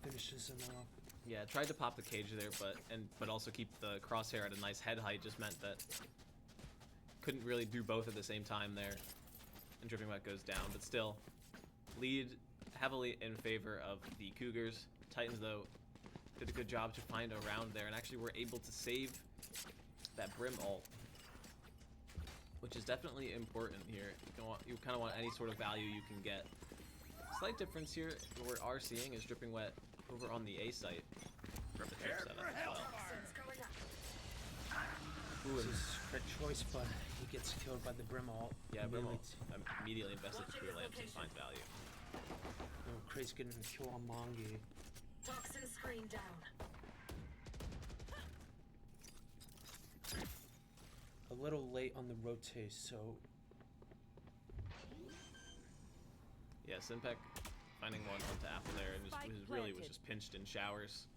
Speaker 2: finishes him off.
Speaker 1: Yeah, tried to pop the cage there, but also keep the crosshair at a nice head height just meant that couldn't really do both at the same time there. And Dripping Wet goes down, but still lead heavily in favor of the Cougars. Titans, though, did a good job to find a round there and actually were able to save that Brim ult, which is definitely important here. You kind of want any sort of value you can get. Slight difference here, what we are seeing is Dripping Wet over on the A site. For the trip setup as well. Ooh,
Speaker 2: This
Speaker 1: and
Speaker 2: is a correct choice, but he gets killed by the Brim ult.
Speaker 1: yeah, Brim
Speaker 2: Immediately
Speaker 1: ult immediately invested the Cooler Lamps and finds value.
Speaker 2: Crazy getting a kill on Mongi.
Speaker 6: Toxin screen down.
Speaker 2: A little late on the rotate, so
Speaker 1: Yeah, Simpec finding one onto Apple there and
Speaker 3: Spike
Speaker 1: was really was
Speaker 3: planted.
Speaker 1: just pinched in showers.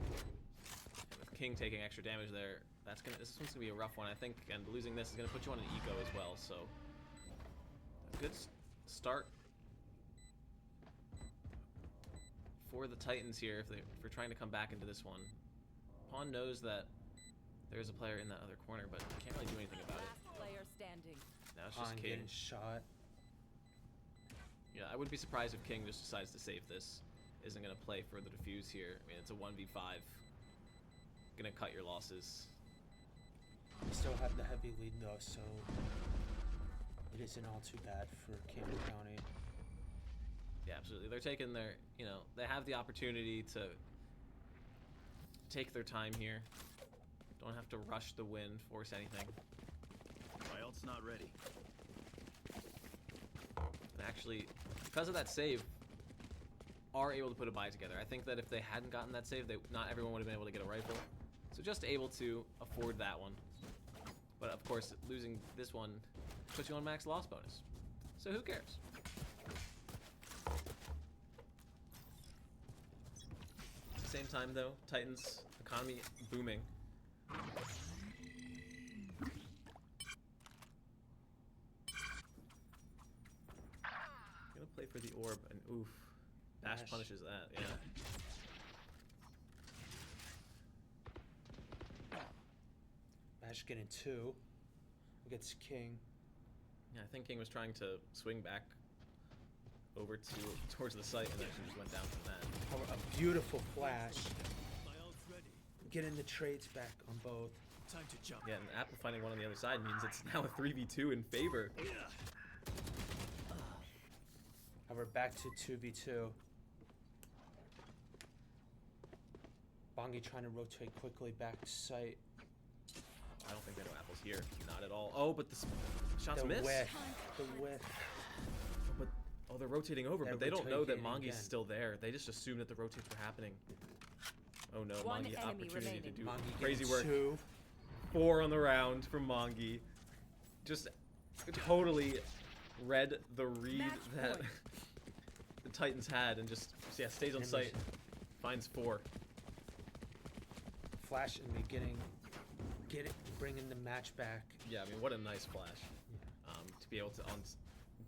Speaker 1: And with King taking extra damage there, this one's gonna be a rough one, I think, and losing this is gonna put you on an eco as well. So a good start for the Titans here if we're trying to come back into this one. Pawn knows that there's a player in that other corner, but can't really do anything about it.
Speaker 3: Last player standing.
Speaker 1: Now it's just
Speaker 2: Pawn
Speaker 1: King.
Speaker 2: getting shot.
Speaker 1: Yeah, I wouldn't be surprised if King just decides to save this. Isn't going to play for the defuse here. I mean, it's a 1v5. Going to cut your losses.
Speaker 2: We still have the heavy lead though, so it isn't all too bad for Camden County.
Speaker 1: Yeah, absolutely. They're taking their, they have the opportunity to take their time here. Don't have to rush the win, force anything.
Speaker 5: My ult's not ready.
Speaker 1: And actually, because of that save, are able to put a buy together. I think that if they hadn't gotten that save, not everyone would have been able to get a rifle. So just able to afford that one. But of course, losing this one puts you on max loss bonus. So who cares? At the same time though, Titans economy booming. Gonna play for the orb and oof. Bash
Speaker 2: Bash.
Speaker 1: punishes that, yeah.
Speaker 2: Bash getting 2 against King.
Speaker 1: Yeah, I think King was trying to swing back over towards the site and actually just went down from that.
Speaker 2: Oh, a beautiful flash.
Speaker 5: My ult's ready.
Speaker 2: Getting the trades back on both.
Speaker 5: Time to jump.
Speaker 1: Yeah, and Apple finding one on the other side means it's now a 3v2 in favor.
Speaker 2: And we're back to 2v2. Bongi trying to rotate quickly back to site.
Speaker 1: I don't think they know Apple's here. Not at all. Oh, but the shots
Speaker 2: The
Speaker 1: miss.
Speaker 2: whiff. The whiff.
Speaker 1: But oh, they're rotating over,
Speaker 2: They're
Speaker 1: but they don't know that
Speaker 2: rotating
Speaker 1: Mongi's
Speaker 2: again.
Speaker 1: still there. They just assume that the rotates were happening. Oh no,
Speaker 3: One
Speaker 1: Mongi
Speaker 3: enemy
Speaker 1: opportunity to
Speaker 3: remaining.
Speaker 1: do
Speaker 2: Mongi
Speaker 1: crazy
Speaker 2: getting
Speaker 1: work.
Speaker 2: 2.
Speaker 1: 4 on the round from Mongi. Just totally read the read
Speaker 3: Match
Speaker 1: that
Speaker 3: point.
Speaker 1: the Titans had and just stays on
Speaker 2: And
Speaker 1: site. Finds 4.
Speaker 2: Flash and beginning. Bringing the match back.
Speaker 1: Yeah, I mean, what a nice flash. To be able to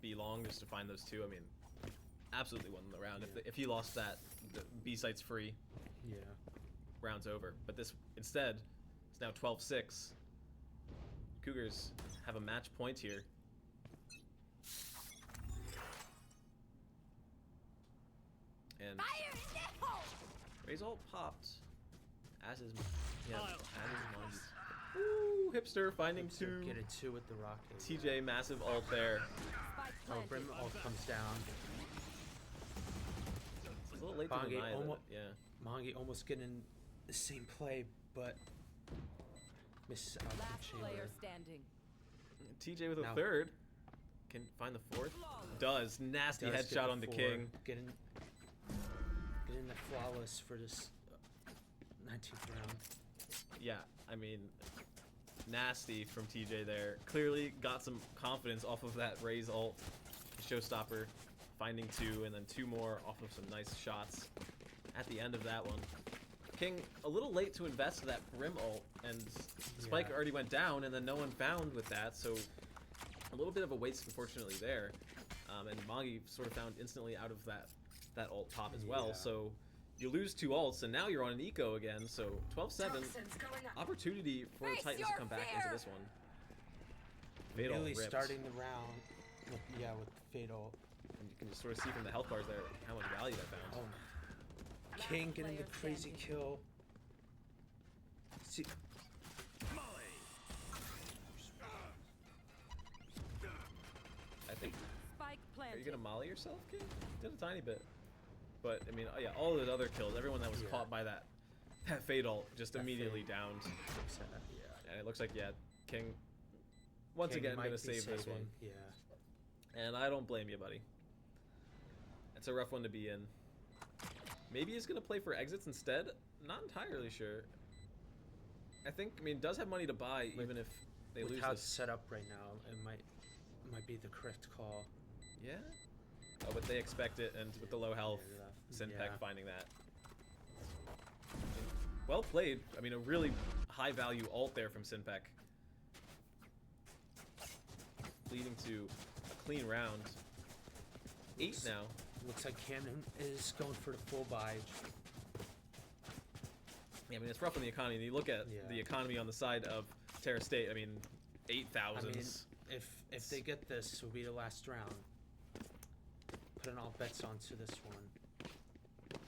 Speaker 1: be long just to find those 2. I mean, absolutely won the round.
Speaker 2: Yeah.
Speaker 1: If he lost that, the B site's free.
Speaker 2: Yeah.
Speaker 1: Round's over. But this instead, it's now 12-6. Cougars have a match point here. And Ray's ult popped. As is Mongi's. Ooh, hipster finding
Speaker 2: So
Speaker 1: 2.
Speaker 2: get a 2 with the rocket.
Speaker 1: TJ massive ult there.
Speaker 3: Spike
Speaker 2: Oh,
Speaker 3: planted.
Speaker 2: Brim ult comes down.
Speaker 1: It's a little late to
Speaker 2: Bongi
Speaker 1: deny that. Yeah.
Speaker 2: Mongi almost getting the same play, but misses out the
Speaker 3: Last
Speaker 2: chamber.
Speaker 3: player standing.
Speaker 1: TJ with a
Speaker 2: Now-
Speaker 1: 3rd. Can find the 4th. Does. Nasty
Speaker 2: Does get
Speaker 1: headshot
Speaker 2: the
Speaker 1: on the
Speaker 2: 4.
Speaker 1: King.
Speaker 2: Getting the flawless for this 19th round.
Speaker 1: Yeah, I mean, nasty from TJ there. Clearly got some confidence off of that Raze ult. Showstopper finding 2, and then 2 more off of some nice shots at the end of that one. King a little late to invest that Brim ult, and Spike
Speaker 2: Yeah.
Speaker 1: already went down, and then no one found with that, so a little bit of a waste, unfortunately, there. And Mongi sort of found instantly out of that ult pop as well,
Speaker 2: Yeah.
Speaker 1: so you lose 2 ults, and now you're on an eco again, so 12-7.
Speaker 6: Toxins going up.
Speaker 1: Opportunity for the
Speaker 3: Face
Speaker 1: Titans to
Speaker 3: your
Speaker 1: come back
Speaker 3: fear!
Speaker 1: into this one. Fatal
Speaker 2: Really
Speaker 1: ripped.
Speaker 2: starting the round. With the fatal.
Speaker 1: And you can just sort of see from the health bars there how much value that found.
Speaker 2: Oh. King getting the
Speaker 3: player
Speaker 2: crazy
Speaker 3: standing.
Speaker 2: kill. See,
Speaker 5: Molly.
Speaker 1: I think.
Speaker 3: Spike
Speaker 1: Are
Speaker 3: planted.
Speaker 1: you gonna molly yourself, King? Did a tiny bit, but I mean, yeah, all those other kills, everyone that was
Speaker 2: Yeah.
Speaker 1: caught by that fatal just
Speaker 2: That
Speaker 1: immediately
Speaker 2: fade.
Speaker 1: downed.
Speaker 2: yeah.
Speaker 1: And it looks like King once
Speaker 2: King
Speaker 1: again
Speaker 2: might
Speaker 1: gonna
Speaker 2: be
Speaker 1: save this
Speaker 2: saving,
Speaker 1: one.
Speaker 2: Yeah.
Speaker 1: And I don't blame you, buddy. It's a rough one to be in. Maybe he's gonna play for exits instead. Not entirely sure. I mean, does have money to buy even if they
Speaker 2: With
Speaker 1: lose
Speaker 2: how it's
Speaker 1: this.
Speaker 2: set up right now, it might be the correct call.
Speaker 1: Yeah. Oh, but they expect it, and with the low health,
Speaker 2: Yeah.
Speaker 1: Sinpec
Speaker 2: Yeah.
Speaker 1: finding that. Well played. I mean, a really high value ult there from Sinpec. Leading to a clean round. 8 now.
Speaker 2: Looks like Camden is going for the full buy.
Speaker 1: Yeah, I mean, it's rough on the economy. And you look at
Speaker 2: Yeah.
Speaker 1: the economy on the side of Terra State, I mean,
Speaker 2: I
Speaker 1: 8,000s.
Speaker 2: mean, if they get this, it'll be the last round. Putting all bets onto this one.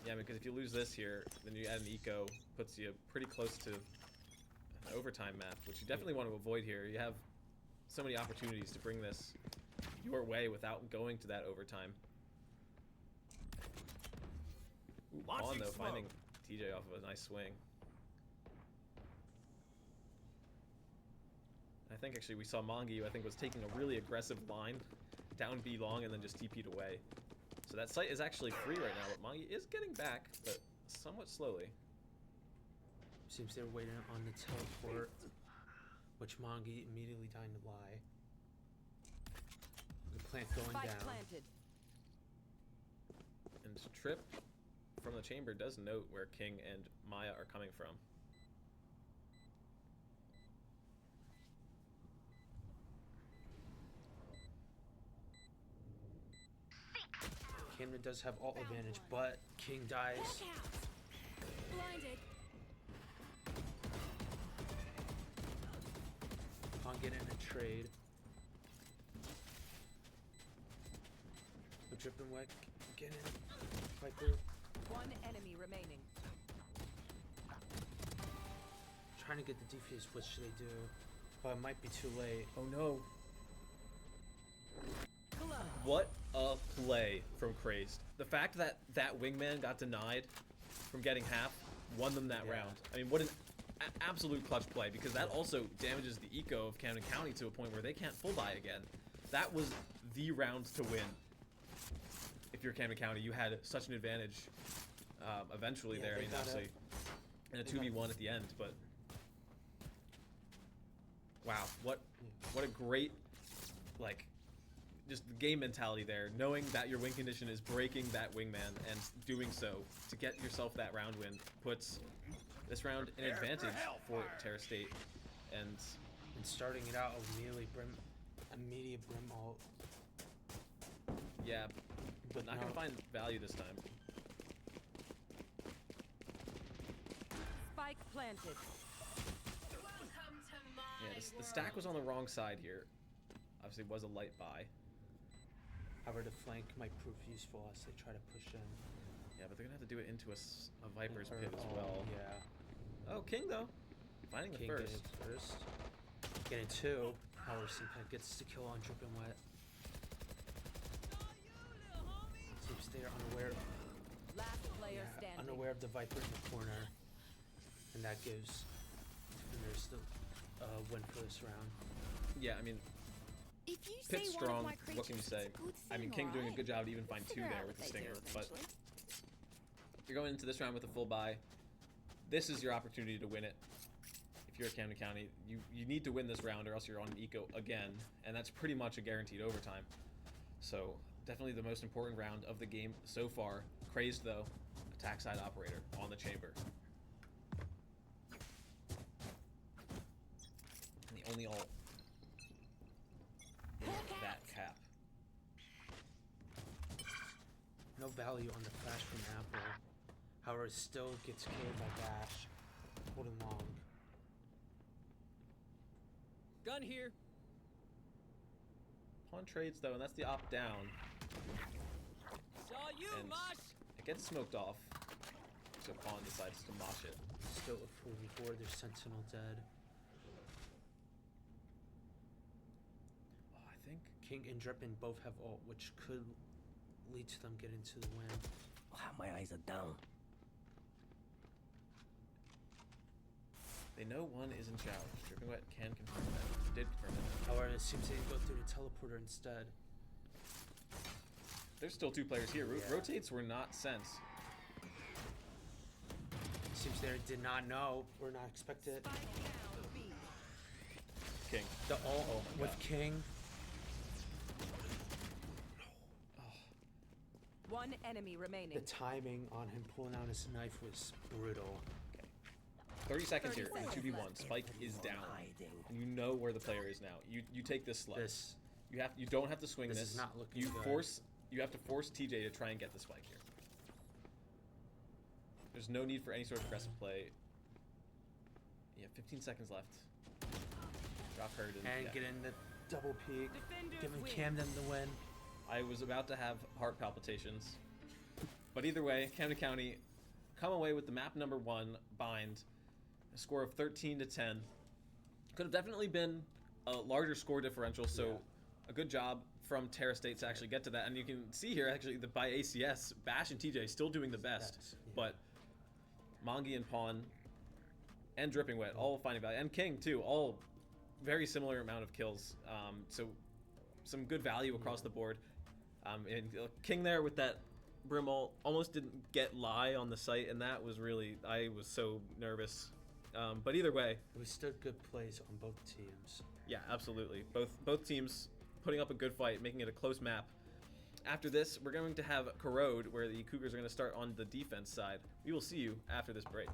Speaker 1: Yeah, because if you lose this here, then you add an eco, puts you pretty close to an overtime map, which you definitely want to avoid here. You have so many opportunities to bring this your way without going to that overtime. Ooh,
Speaker 5: Launching
Speaker 1: on though,
Speaker 5: smoke.
Speaker 1: finding TJ off of a nice swing. I think actually we saw Mongi, who I think was taking a really aggressive line down B long and then just TP'd away. So that site is actually free right now, but Mongi is getting back, but somewhat slowly.
Speaker 2: Seems they're waiting on the teleport, which Mongi immediately dying to lie. The plant going
Speaker 3: Spike
Speaker 2: down.
Speaker 3: planted.
Speaker 1: And Trip from the chamber does note where King and Maya are coming from.
Speaker 2: Camden does have ult advantage, but King dies.
Speaker 3: Blinded.
Speaker 2: Upon getting a trade. dripping wet. Get in. Viper.
Speaker 3: One enemy remaining.
Speaker 2: Trying to get the defuse, which they do. But it might be too late.
Speaker 1: Oh no.
Speaker 3: Clutch.
Speaker 1: What a play from Crazed. The fact that that wingman got denied from getting half won them that
Speaker 2: Yeah.
Speaker 1: round. I mean, what an absolute clutch play, because that also damages the eco of Camden County to a point where they can't full buy again. That was the round to win. If you're Camden County, you had such an advantage eventually
Speaker 2: Yeah,
Speaker 1: there. I
Speaker 2: they
Speaker 1: mean,
Speaker 2: got
Speaker 1: obviously, and a
Speaker 2: they got
Speaker 1: 2v1 at the end, but wow, what a great, like, just the game mentality there, knowing that your win condition is breaking that wingman and doing so to get yourself that round win puts this round in advantage for Terra State. And
Speaker 2: starting it out immediate brim ult.
Speaker 1: yeah,
Speaker 2: But
Speaker 1: not
Speaker 2: no.
Speaker 1: gonna find value this time.
Speaker 3: Spike planted.
Speaker 6: Welcome to my
Speaker 1: Yeah, the stack was on the wrong side here. Obviously, it was a light buy.
Speaker 2: However, the flank might prove useful as they try to push in.
Speaker 1: Yeah, but they're gonna have to do it into a Viper's
Speaker 2: Or-
Speaker 1: pit as
Speaker 2: oh,
Speaker 1: well.
Speaker 2: Yeah.
Speaker 1: Oh, King though, finding the
Speaker 2: King
Speaker 1: first.
Speaker 2: getting first. Getting two. Howerson gets the kill on dripping wet. Seems they are unaware.
Speaker 3: Last player
Speaker 2: Yeah,
Speaker 3: standing.
Speaker 2: unaware of the Viper in the corner, and that gives defenders the win for this round.
Speaker 1: Yeah, I mean,
Speaker 7: If you
Speaker 1: Pit's
Speaker 7: see
Speaker 1: strong.
Speaker 7: one of my
Speaker 1: What can you
Speaker 7: creatures,
Speaker 1: say?
Speaker 7: it's a good
Speaker 1: I mean,
Speaker 7: thing,
Speaker 1: King doing a
Speaker 7: alright?
Speaker 1: good job to even
Speaker 7: We'll
Speaker 1: find two
Speaker 7: figure
Speaker 1: there
Speaker 7: out
Speaker 1: with the
Speaker 7: what they
Speaker 1: stinger.
Speaker 7: do
Speaker 1: But
Speaker 7: eventually.
Speaker 1: you're going into this round with a full buy. This is your opportunity to win it. If you're at Camden County, you need to win this round, or else you're on an eco again, and that's pretty much a guaranteed overtime. So definitely the most important round of the game so far. Crazed though, attack side operator on the chamber, and the only ult in that cap.
Speaker 2: No value on the flash from Apple. However, it still gets killed by Dash. Holding long.
Speaker 4: Gun here.
Speaker 1: Pawn trades though, and that's the opt down.
Speaker 4: Saw you,
Speaker 1: And
Speaker 4: Mosh.
Speaker 1: it gets smoked off, so Pawn decides to mosh it.
Speaker 2: Still a 44. There's Sentinel dead.
Speaker 1: Oh, I think
Speaker 2: King and Drippin both have ult, which could lead to them getting to the win.
Speaker 4: Wow, my eyes are down.
Speaker 1: they know one is in challenge. Dripping Wet can confirm that. Did confirm that.
Speaker 2: However, it seems they go through the teleporter instead.
Speaker 1: There's still two players here.
Speaker 2: Yeah.
Speaker 1: Rotates were not sent.
Speaker 2: Seems they did not know or not expect it.
Speaker 3: Spike down B.
Speaker 1: King.
Speaker 2: The ult
Speaker 1: Oh my
Speaker 2: with
Speaker 1: God.
Speaker 2: King.
Speaker 3: One enemy remaining.
Speaker 2: The timing on him pulling out his knife was brutal.
Speaker 1: 30 seconds
Speaker 3: 30
Speaker 1: here in
Speaker 3: seconds
Speaker 1: 2v1.
Speaker 3: left.
Speaker 1: Spike is down.
Speaker 4: Hiding.
Speaker 1: And you know where the player is now. You take this slut.
Speaker 2: This
Speaker 1: You don't have to swing
Speaker 2: This
Speaker 1: this.
Speaker 2: is not looking
Speaker 1: you
Speaker 2: good.
Speaker 1: You have to force TJ to try and get the spike here. There's no need for any sort of aggressive play. Yeah, 15 seconds left. Drop heard
Speaker 2: and
Speaker 1: yeah.
Speaker 2: get in the double peek,
Speaker 3: Defenders
Speaker 2: giving
Speaker 3: win.
Speaker 2: Camden the win.
Speaker 1: I was about to have heart palpitations. But either way, Camden County come away with the map number 1 bind. A score of 13-10. Could have definitely been a larger score differential, so
Speaker 2: Yeah.
Speaker 1: a good job from Terra State to actually get to that. And you can see here actually that by ACS, Bash and TJ still doing the best.
Speaker 2: Yes, yeah.
Speaker 1: But Mongi and Pawn and Dripping Wet all finding value. And King too, all very similar amount of kills. So some good value across the board. And King there with that Brim ult almost didn't get lie on the site, and that was really, I was so nervous. But either way,
Speaker 2: We stood good plays on both teams.
Speaker 1: yeah, absolutely. Both teams putting up a good fight, making it a close map. After this, we're going to have Corrode, where the Cougars are going to start on the defense side. We will see you after this break.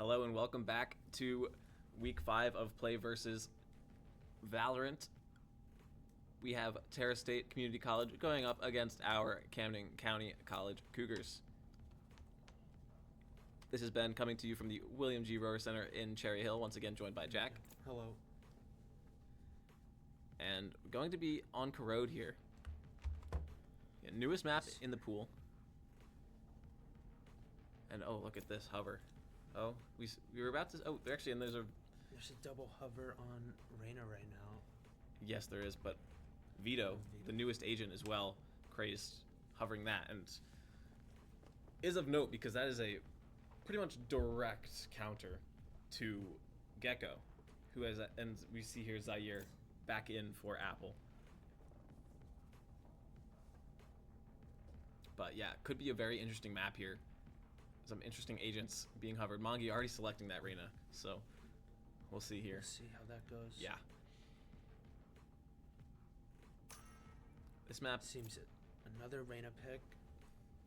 Speaker 1: Hello and welcome back to week 5 of Play versus Valorant. We have Terra State Community College going up against our Camden County College Cougars. This has been coming to you from the William G. Rower Center in Cherry Hill, once again joined by Jack.
Speaker 2: Hello.
Speaker 1: And going to be on Corrode here. Yeah, newest map in the pool. And oh, look at this hover. Oh, we were about to. Oh, actually, and there's a
Speaker 2: double hover on Reyna right now.
Speaker 1: Yes, there is, but Vito, the newest agent as well, crazed hovering that, and is of note because that is a pretty much direct counter to Gecko, who has, and we see here Zaire back in for Apple. But yeah, could be a very interesting map here. Some interesting agents being hovered. Mongi already selecting that Reyna, so we'll see here.
Speaker 2: We'll see how that goes.
Speaker 1: Yeah. This map
Speaker 2: Seems another Reyna pick.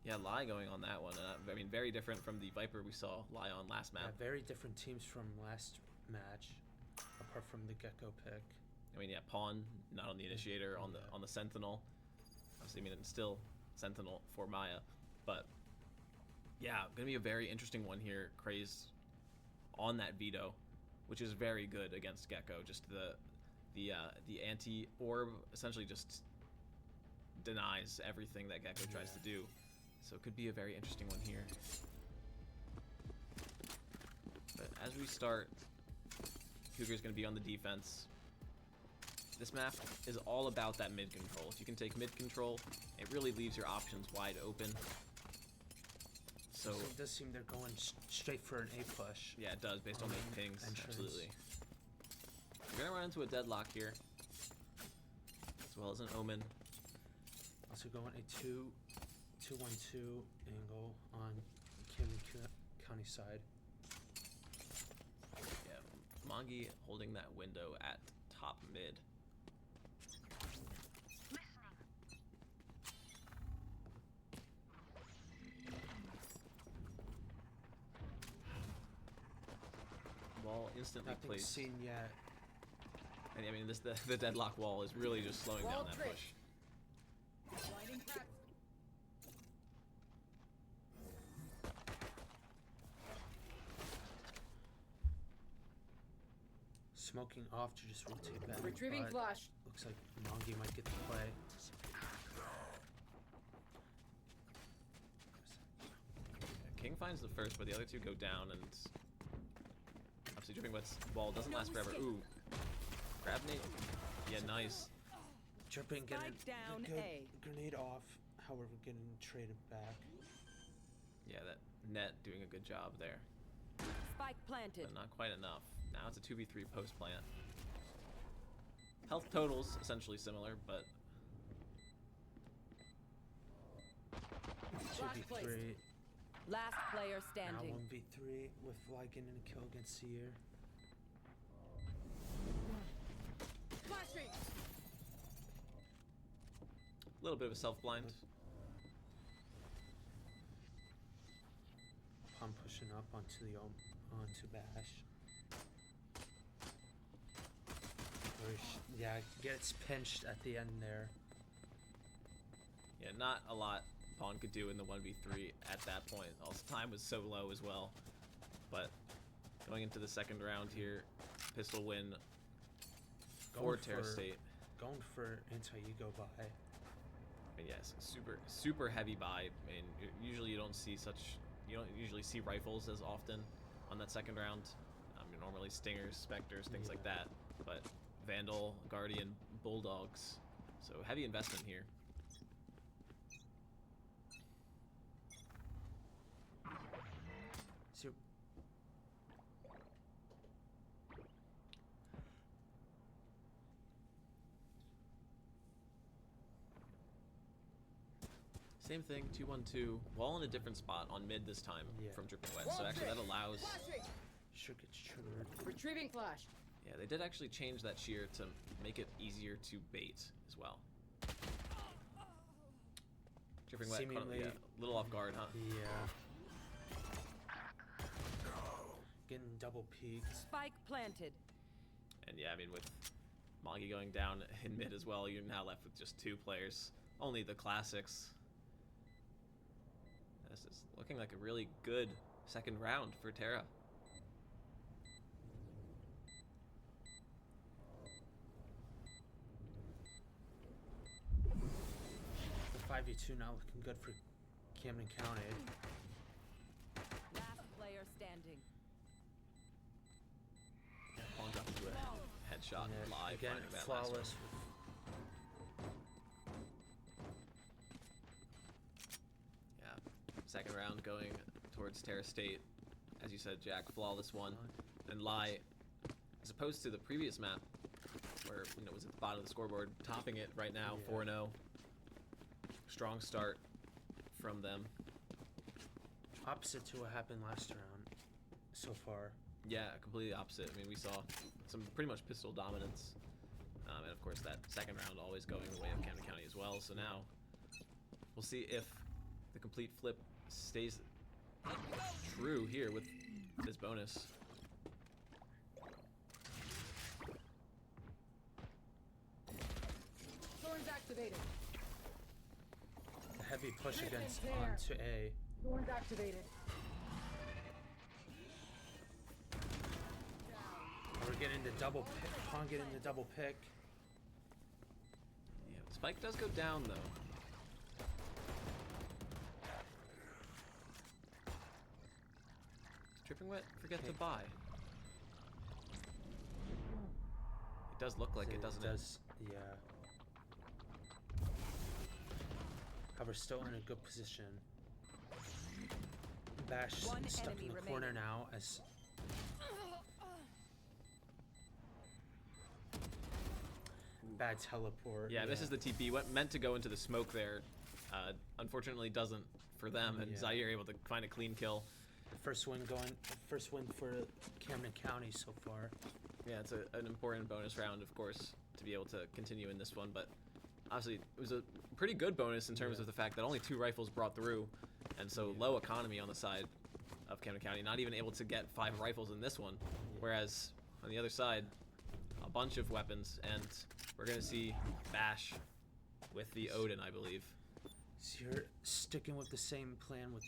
Speaker 1: Yeah, Lai going on that one. I mean, very different from the Viper we saw Lai on last map.
Speaker 2: Yeah, very different teams from last match, apart from the Gecko pick.
Speaker 1: I mean, yeah, Pawn not on the Initiator, on the Sentinel. Obviously, I mean, it's still Sentinel for Maya, but yeah, gonna be a very interesting one here. Craze on that Vito, which is very good against Gecko. Just the anti-orb essentially just denies everything that Gecko tries to do. So it could be a very interesting one here. But as we start, Cougar's going to be on the defense. This map is all about that mid control. If you can take mid control, it really leaves your options wide open. So
Speaker 2: it does seem they're going straight for an A push.
Speaker 1: Yeah, it does, based on those pings.
Speaker 2: Entrance.
Speaker 1: Absolutely. We're going to run into a deadlock here, as well as an Omen.
Speaker 2: Also going a 2-1-2 angle on Camden County side.
Speaker 1: Yeah, Mongi holding that window at top mid. Wall instantly
Speaker 2: Nothing
Speaker 1: placed.
Speaker 2: seen yet.
Speaker 1: And I mean, the deadlock wall is really just slowing down that push.
Speaker 2: Smoking off to just rotate back.
Speaker 3: Retrieving
Speaker 2: but
Speaker 3: flash.
Speaker 2: Looks like Mongi might get the play.
Speaker 1: Yeah, King finds the first, but the other two go down, and obviously dripping wet's wall doesn't last forever. Ooh, grab nade. Yeah, nice.
Speaker 2: Dripping getting
Speaker 3: down
Speaker 2: a good
Speaker 3: A.
Speaker 2: grenade off. However, getting traded back.
Speaker 1: Yeah, that net doing a good job there,
Speaker 3: Spike planted.
Speaker 1: but not quite enough. Now it's a 2v3 post plant. Health totals essentially similar, but
Speaker 2: 2v3.
Speaker 3: Last player
Speaker 2: Now
Speaker 3: standing.
Speaker 2: 1v3 with Fly getting a kill against Seer.
Speaker 3: Flashing.
Speaker 1: a little bit of a self-blind.
Speaker 2: Palm pushing up onto the onto Bash. Yeah, gets pinched at the end there.
Speaker 1: Yeah, not a lot Pawn could do in the 1v3 at that point. Also, time was so low as well. But going into the second round here, pistol win for Terra State.
Speaker 2: Going for anti-ego buy.
Speaker 1: And yes, super heavy buy. I mean, usually you don't usually see rifles as often on that second round. Normally Stingers, Spectres, things like that. But Vandal, Guardian, Bulldogs. So heavy investment here.
Speaker 2: So
Speaker 1: Same thing, 2-1-2. Wall in a different spot on mid this time from Dripping Wet. So actually that allows...
Speaker 2: sure gets triggered.
Speaker 3: Retrieving flash.
Speaker 1: Yeah, they did actually change that shear to make it easier to bait as well. Dripping Wet,
Speaker 2: Seemingly,
Speaker 1: a little off guard, huh?
Speaker 2: Yeah. getting double peeked.
Speaker 3: Spike planted.
Speaker 1: And yeah, I mean, with Mongi going down in mid as well, you're now left with just 2 players. Only the classics. This is looking like a really good second round for Terra.
Speaker 2: The 5v2 not looking good for Camden County.
Speaker 3: Last player standing.
Speaker 1: Pawn dropped into a headshot
Speaker 2: Yeah,
Speaker 1: live,
Speaker 2: again,
Speaker 1: finding that last one.
Speaker 2: flawless.
Speaker 1: Yeah, second round going towards Terra State. As you said, Jack, flawless one. And Lai, as opposed to the previous map, where it was at the bottom of the scoreboard, topping it right now,
Speaker 2: Yeah.
Speaker 1: 4-0. Strong start from them.
Speaker 2: Opposite to what happened last round so far.
Speaker 1: Yeah, completely opposite. I mean, we saw some pretty much pistol dominance. And of course, that second round always going the way of Camden County as well. So now, we'll see if the complete flip stays true here with this bonus.
Speaker 3: Thorns activated.
Speaker 2: A heavy push against
Speaker 3: There.
Speaker 2: onto A.
Speaker 3: Thorns activated.
Speaker 2: We're getting the double pick. Pawn getting the double pick.
Speaker 1: Yeah, Spike does go down though. Dripping Wet forget to buy. It does look like it, doesn't it?
Speaker 2: Yeah. However, still in a good position. Bash
Speaker 3: One
Speaker 2: stuck
Speaker 3: enemy
Speaker 2: in the corner
Speaker 3: remaining.
Speaker 2: now as bad teleport.
Speaker 1: Yeah, this is the TP. What meant to go into the smoke there, unfortunately doesn't for them, and
Speaker 2: Yeah.
Speaker 1: Zaire able to find a clean kill.
Speaker 2: First win for Camden County so far.
Speaker 1: Yeah, it's an important bonus round, of course, to be able to continue in this one, but obviously it was a pretty good bonus in terms
Speaker 2: Yeah.
Speaker 1: of the fact that only 2 rifles brought through, and so low economy on the side of Camden County, not even able to get 5 rifles in this one, whereas on the other side, a bunch of weapons, and we're going to see Bash with the Odin, I believe.
Speaker 2: So you're sticking with the same plan with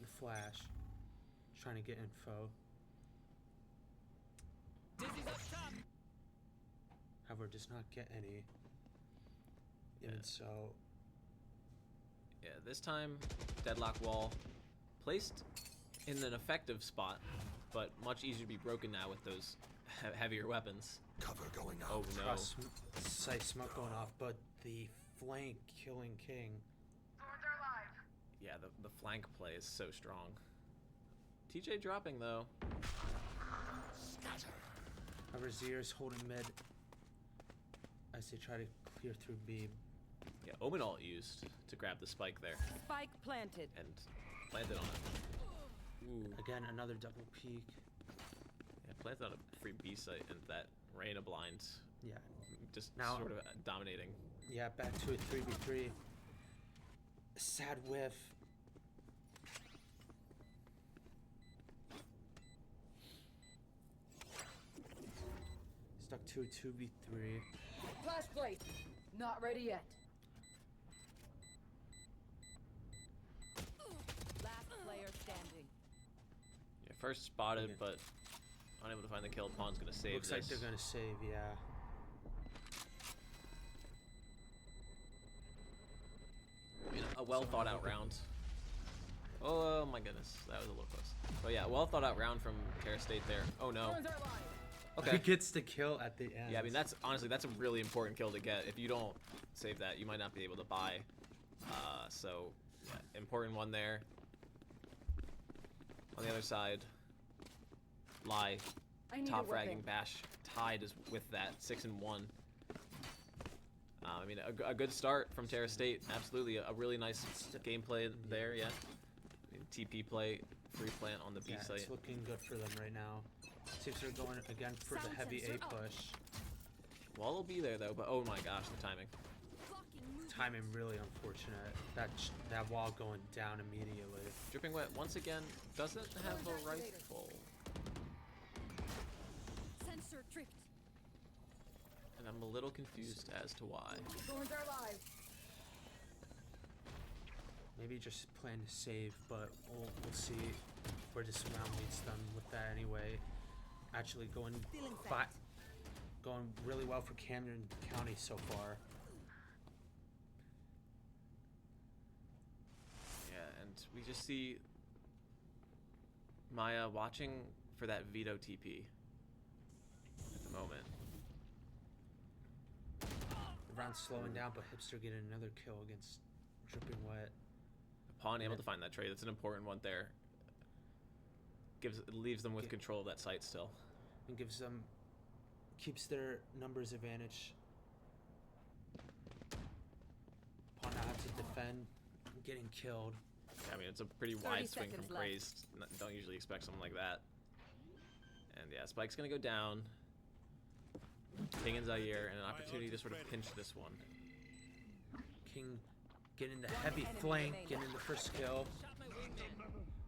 Speaker 2: the flash, trying to get info.
Speaker 4: Dizzy's up top.
Speaker 2: However, does not get any. Even
Speaker 1: Yeah.
Speaker 2: so,
Speaker 1: Yeah, this time, Deadlock Wall placed in an effective spot, but much easier to be broken now with those heavier weapons.
Speaker 5: Cover going out.
Speaker 1: Oh no.
Speaker 2: cross sight smoke going off, but the flank killing King.
Speaker 1: Yeah, the flank play is so strong. TJ dropping though.
Speaker 2: However, Zier's holding mid as they try to clear through B.
Speaker 1: Yeah, Omen ult used to grab the spike there
Speaker 3: Spike planted.
Speaker 1: and planted on it. Ooh.
Speaker 2: Again, another double peek.
Speaker 1: Yeah, planted on a free B site and that Reyna blind
Speaker 2: Yeah,
Speaker 1: just
Speaker 2: Now-
Speaker 1: sort of dominating.
Speaker 2: yeah, back to a 3v3. Sad whiff. Stuck to a 2v3.
Speaker 3: Flash plate. Not ready yet. Last player standing.
Speaker 1: Yeah, first spotted,
Speaker 2: Okay.
Speaker 1: but unable to find the kill. Pawn's gonna save
Speaker 2: Looks
Speaker 1: this.
Speaker 2: like they're gonna save, yeah.
Speaker 1: I mean, a well thought out round. Oh my goodness, that was a little close. But yeah, well thought out round from Terra State there. Oh no.
Speaker 3: Thorns are alive.
Speaker 1: Okay.
Speaker 2: He gets the kill at the end.
Speaker 1: Yeah, I mean that's honestly that's a really important kill to get. If you don't save that, you might not be able to buy. So yeah, important one there. On the other side, Lai
Speaker 3: I need
Speaker 1: top
Speaker 3: a weapon.
Speaker 1: fragging Bash tied is with that 6-1. I mean a good start from Terra State. Absolutely a really nice gameplay there. Yeah. I mean, TP play, free plant on the B
Speaker 2: Yeah,
Speaker 1: site.
Speaker 2: it's looking good for them right now. See if they're going again for the
Speaker 6: Sound
Speaker 2: heavy
Speaker 6: sensor
Speaker 2: A
Speaker 6: up.
Speaker 2: push.
Speaker 1: Wall will be there though, but oh my gosh, the timing.
Speaker 2: Timing really unfortunate. That wall going down immediately.
Speaker 1: Dripping Wet once again doesn't have a rifle,
Speaker 3: Sensor tripped.
Speaker 1: and I'm a little confused as to why.
Speaker 3: Thorns are alive.
Speaker 2: Maybe just plan to save, but we'll see where this round leads them with that anyway. Actually going going really well for Camden County so far.
Speaker 1: Yeah, and we just see Maya watching for that veto TP at the moment.
Speaker 2: The round's slowing down, but Hipster getting another kill against Dripping Wet.
Speaker 1: Pawn able to find that trade. That's an important one there. Leaves them with control of that site still.
Speaker 2: And keeps their numbers advantage. Pawn now has to defend, getting killed.
Speaker 1: Yeah, I mean, it's a pretty
Speaker 3: 30
Speaker 1: wide swing from
Speaker 3: seconds left.
Speaker 1: Crazed. Don't usually expect something like that. And yeah, Spike's gonna go down. King and Zaire, and an opportunity to sort of pinch this one.
Speaker 2: King getting the heavy flank, getting the first kill.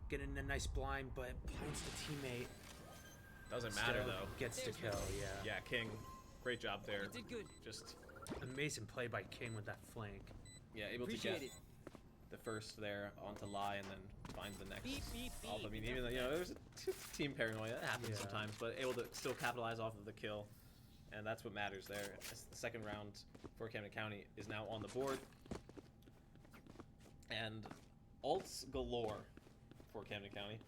Speaker 2: Getting a nice blind, but blinds the teammate.
Speaker 1: Doesn't matter
Speaker 2: Still
Speaker 1: though.
Speaker 2: Gets the kill, yeah.
Speaker 1: Yeah, King, great job there.
Speaker 4: You did good.
Speaker 1: Just
Speaker 2: Amazing play by King with that flank.
Speaker 1: yeah, able to
Speaker 4: Appreciate
Speaker 1: get
Speaker 4: it.
Speaker 1: the first there onto Lie, and then finds the next.
Speaker 4: Beep, beep,
Speaker 1: Off. I
Speaker 4: beep.
Speaker 1: mean, even though there's a team paranoia, that happens
Speaker 2: Yeah.
Speaker 1: sometimes, but able to still capitalize off of the kill, and that's what matters there. As the second round for Camden County is now on the board, and ults galore for Camden County.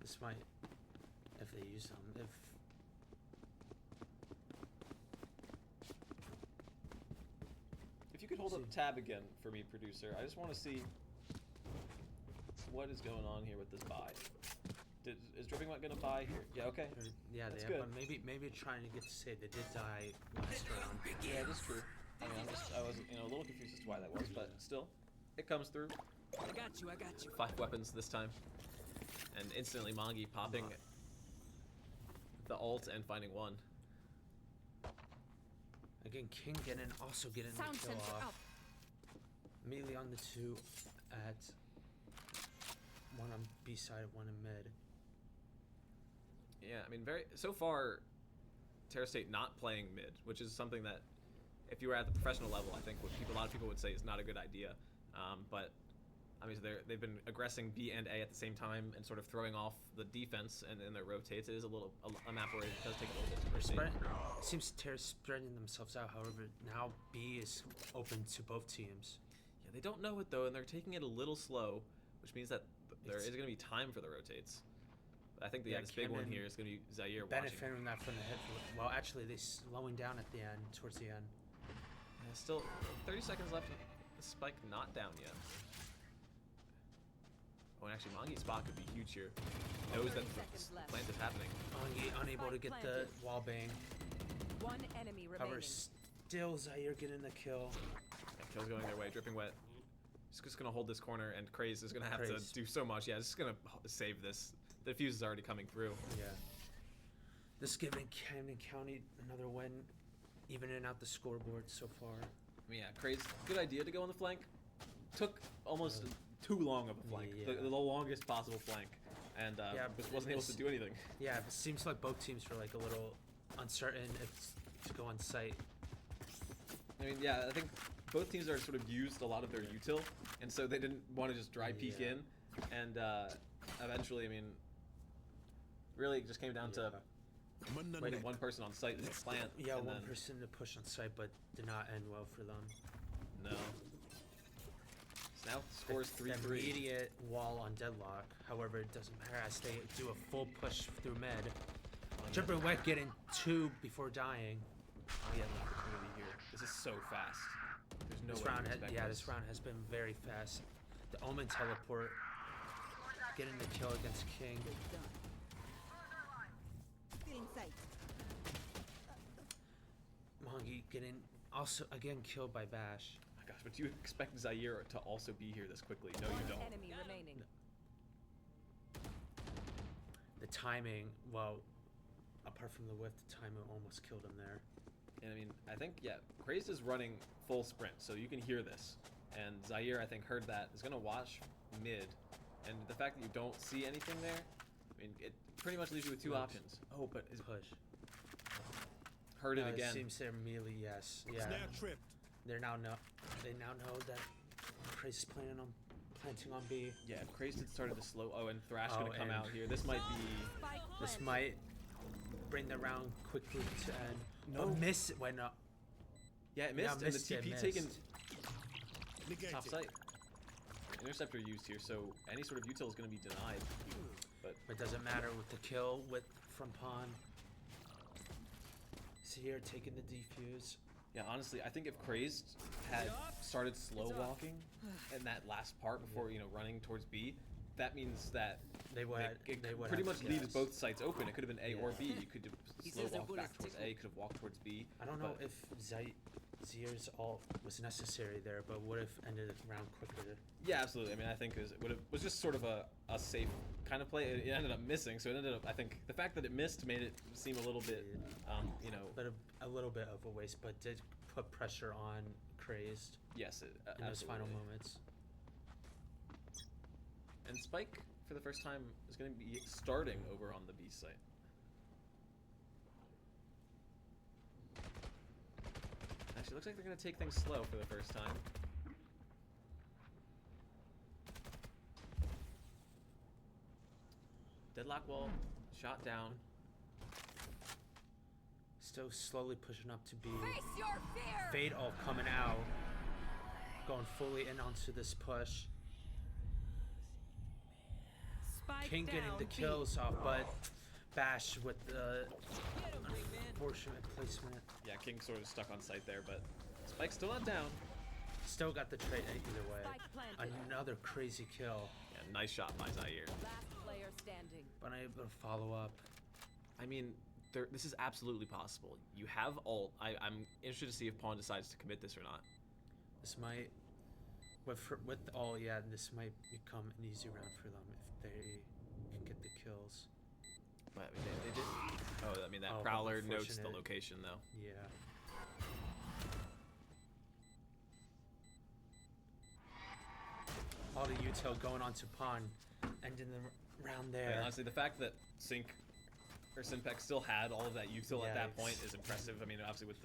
Speaker 2: This might, if they use them,
Speaker 1: If you could hold up tab again for me, producer, I just want to see what is going on here with this buy. Is Dripping Wet gonna buy here? Yeah, okay.
Speaker 2: yeah,
Speaker 1: That's
Speaker 2: they have,
Speaker 1: good.
Speaker 2: but maybe trying to get to save. They did die last round.
Speaker 1: Yeah, that's true. I mean, I was a little confused as to why that was, but still, it comes through.
Speaker 4: I got you.
Speaker 1: 5 weapons this time, and instantly Mongi popping the ult and finding one.
Speaker 2: Again, King also getting
Speaker 3: Sound
Speaker 2: the kill
Speaker 3: sensor
Speaker 2: off.
Speaker 3: up.
Speaker 2: Immediately on the 2 at one on B side, one in mid.
Speaker 1: Yeah, I mean, so far, Terra State not playing mid, which is something that, if you were at the professional level, I think a lot of people would say is not a good idea. But I mean, they've been aggressing B and A at the same time and sort of throwing off the defense and their rotates. It is a map where it does take a little bit to proceed.
Speaker 2: It seems Terra's spreading themselves out. However, now B is open to both teams.
Speaker 1: Yeah, they don't know it though, and they're taking it a little slow, which means that there is going to be time for the rotates. But I think this big one
Speaker 2: Camden
Speaker 1: here is going to be Zaire watching.
Speaker 2: benefiting that from the hit. Well, actually, they slowing down at the end, towards the end.
Speaker 1: Yeah, still 30 seconds left. The spike not down yet. Oh, and actually, Mongi's spot could be huge here. Knows that
Speaker 3: 30
Speaker 1: the
Speaker 3: seconds left.
Speaker 1: plant is happening.
Speaker 2: Unable to get the wall bang.
Speaker 3: One enemy
Speaker 2: However,
Speaker 3: remaining.
Speaker 2: still Zaire getting the kill.
Speaker 1: Yeah, kill's going their way. Dripping Wet. He's just gonna hold this corner, and Craze is gonna have
Speaker 2: Craze.
Speaker 1: to do so much. Yeah, just gonna save this. The fuse is already coming through.
Speaker 2: Yeah. This giving Camden County another win, evening out the scoreboard so far.
Speaker 1: I mean, yeah, Craze, good idea to go on the flank. Took almost too long of a flank,
Speaker 2: Yeah.
Speaker 1: the longest possible flank, and
Speaker 2: Yeah,
Speaker 1: just wasn't able to do anything.
Speaker 2: Yeah, it seems like both teams were like a little uncertain if to go on site.
Speaker 1: I mean, yeah, I think both teams are sort of used a lot of their util, and so they didn't want to just dry peek
Speaker 2: Yeah.
Speaker 1: in, and eventually, I mean, really it just came down to waiting one person on site to plant.
Speaker 2: Yeah,
Speaker 1: and
Speaker 2: one
Speaker 1: then,
Speaker 2: person to push on site, but did not end well for them.
Speaker 1: No. So now scores
Speaker 2: The
Speaker 1: 3-3.
Speaker 2: immediate wall on deadlock. However, it doesn't matter as they do a full push through mid. Dripping Wet getting 2 before dying.
Speaker 1: Oh, yeah, an opportunity here. This is so fast. There's no
Speaker 2: This
Speaker 1: way
Speaker 2: round,
Speaker 1: to expect
Speaker 2: this round has been very fast. The Omen teleport, getting the kill against King.
Speaker 3: Feeling safe.
Speaker 2: Mongi getting also again killed by Bash.
Speaker 1: Oh my gosh, but do you expect Zaire to also be here this quickly? No, you
Speaker 3: One
Speaker 1: don't.
Speaker 3: enemy remaining.
Speaker 2: The timing, well, apart from the whiff, the timing almost killed him there.
Speaker 1: And I mean, I think, yeah, Crazed is running full sprint, so you can hear this. And Zaire, I think, heard that, is going to watch mid. And the fact that you don't see anything there, I mean, it pretty much leaves you with two options. Oh, but is
Speaker 2: Push.
Speaker 1: heard it again.
Speaker 2: It seems they're melee, yes. Yeah.
Speaker 5: Snare tripped.
Speaker 2: They now know that Craze is planting on B.
Speaker 1: Yeah, Crazed had started to slow. Oh, and Thrash going to come
Speaker 2: and-
Speaker 1: out here. This might be...
Speaker 3: Spike
Speaker 2: This
Speaker 3: planted.
Speaker 2: might bring the round quickly to end.
Speaker 1: No.
Speaker 2: Oh, miss it. Why not?
Speaker 1: Yeah, it missed, and
Speaker 2: missed
Speaker 1: the
Speaker 2: it,
Speaker 1: TP
Speaker 2: missed.
Speaker 1: taken
Speaker 5: Negated.
Speaker 1: top site. Interceptor used here, so any sort of util is going to be denied. But
Speaker 2: It doesn't matter with the kill from Pawn. See here, taking the defuse.
Speaker 1: yeah, honestly, I think if Crazed had started slow walking in that last part before, you know, running towards B, that means that
Speaker 2: They would.
Speaker 1: it
Speaker 2: They would
Speaker 1: pretty
Speaker 2: have
Speaker 1: much
Speaker 2: to
Speaker 1: leaves
Speaker 2: guess.
Speaker 1: both sites open. It could have been A or
Speaker 2: Yeah.
Speaker 1: B. You could have
Speaker 4: He
Speaker 1: slow
Speaker 4: says their
Speaker 1: walked back
Speaker 4: bullets
Speaker 1: towards A, could have walked towards B.
Speaker 2: I don't know
Speaker 1: but-
Speaker 2: if Zier's ult was necessary there, but would have ended the round quicker.
Speaker 1: Yeah, absolutely. I mean, I think it was just sort of a safe kind of play. It ended up missing, so it ended up. I think the fact that it missed made it seem a little bit, you know.
Speaker 2: But a little bit of a waste, but did put pressure on Crazed
Speaker 1: Yes,
Speaker 2: in those final
Speaker 1: absolutely.
Speaker 2: moments.
Speaker 1: And Spike, for the first time, is going to be starting over on the B site. Actually, looks like they're going to take things slow for the first time. Deadlock wall, shot down.
Speaker 2: Still slowly pushing up to B.
Speaker 3: Face your fear.
Speaker 2: Fade ult coming out. Going fully in onto this push.
Speaker 3: Spike
Speaker 2: King getting
Speaker 3: down
Speaker 2: the
Speaker 3: B.
Speaker 2: kills off, but Bash with the
Speaker 4: Get him, big man.
Speaker 2: unfortunate placement.
Speaker 1: Yeah, King sort of stuck on site there, but Spike's still not down.
Speaker 2: Still got the trade either way.
Speaker 3: Spike planted.
Speaker 2: Another crazy kill,
Speaker 1: Yeah, nice shot by Zaire.
Speaker 3: Last player standing.
Speaker 2: but unable to follow up.
Speaker 1: I mean, this is absolutely possible. You have ult. I'm interested to see if Pawn decides to commit this or not.
Speaker 2: This might, with all, yeah, this might become an easy round for them if they can get the kills.
Speaker 1: But I mean, they did. Oh, I mean that
Speaker 2: Oh,
Speaker 1: Prowler notes the
Speaker 2: unfortunate.
Speaker 1: location though.
Speaker 2: Yeah. All the util going on to Pawn, ending the round
Speaker 1: And
Speaker 2: there.
Speaker 1: honestly, the fact that Simpec still had all of that util at
Speaker 2: Yeah,
Speaker 1: that point is impressive. I mean, obviously with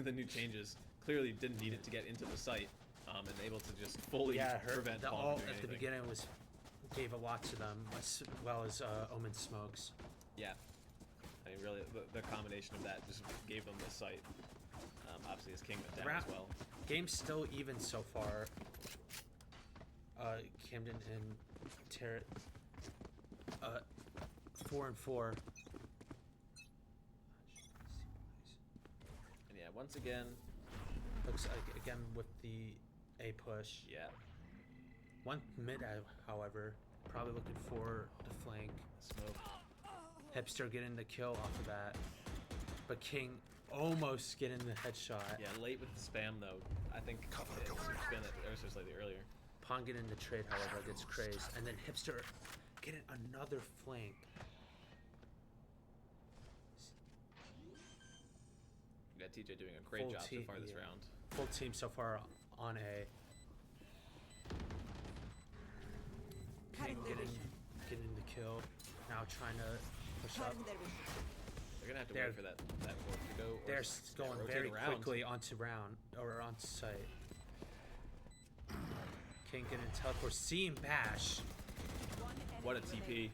Speaker 1: the new changes, clearly didn't need it to get into the site, and able to just fully
Speaker 2: Yeah,
Speaker 1: prevent
Speaker 2: the
Speaker 1: Pawn
Speaker 2: ult
Speaker 1: from doing
Speaker 2: at the
Speaker 1: anything.
Speaker 2: beginning gave a lot to them, as well as Omen smokes.
Speaker 1: Yeah. I mean, really, the combination of that just gave them the site. Obviously, his King went down as well.
Speaker 2: Game's still even so far. Camden and Terra, 4-4.
Speaker 1: And yeah, once again,
Speaker 2: Looks like again with the A push.
Speaker 1: yeah,
Speaker 2: One mid, however, probably looking for the flank.
Speaker 1: smoke.
Speaker 2: Hipster getting the kill off of that, but King almost getting the headshot.
Speaker 1: Yeah, late with the spam though. I think it's been ever so slightly earlier.
Speaker 2: Pawn getting the trade, however, gets crazed, and then Hipster getting another flank.
Speaker 1: We got TJ doing a great
Speaker 2: Full
Speaker 1: job so
Speaker 2: team,
Speaker 1: far this
Speaker 2: yeah.
Speaker 1: round.
Speaker 2: Full team so far on A. King getting the kill. Now trying to push up.
Speaker 1: They're gonna have to
Speaker 2: They're-
Speaker 1: wait for that fork to go. Or
Speaker 2: They're going
Speaker 1: rotate
Speaker 2: very
Speaker 1: around.
Speaker 2: quickly onto round or onto site. King getting teleport. Seeing Bash.
Speaker 3: One
Speaker 1: What a
Speaker 3: enemy
Speaker 1: TP.
Speaker 3: remaining.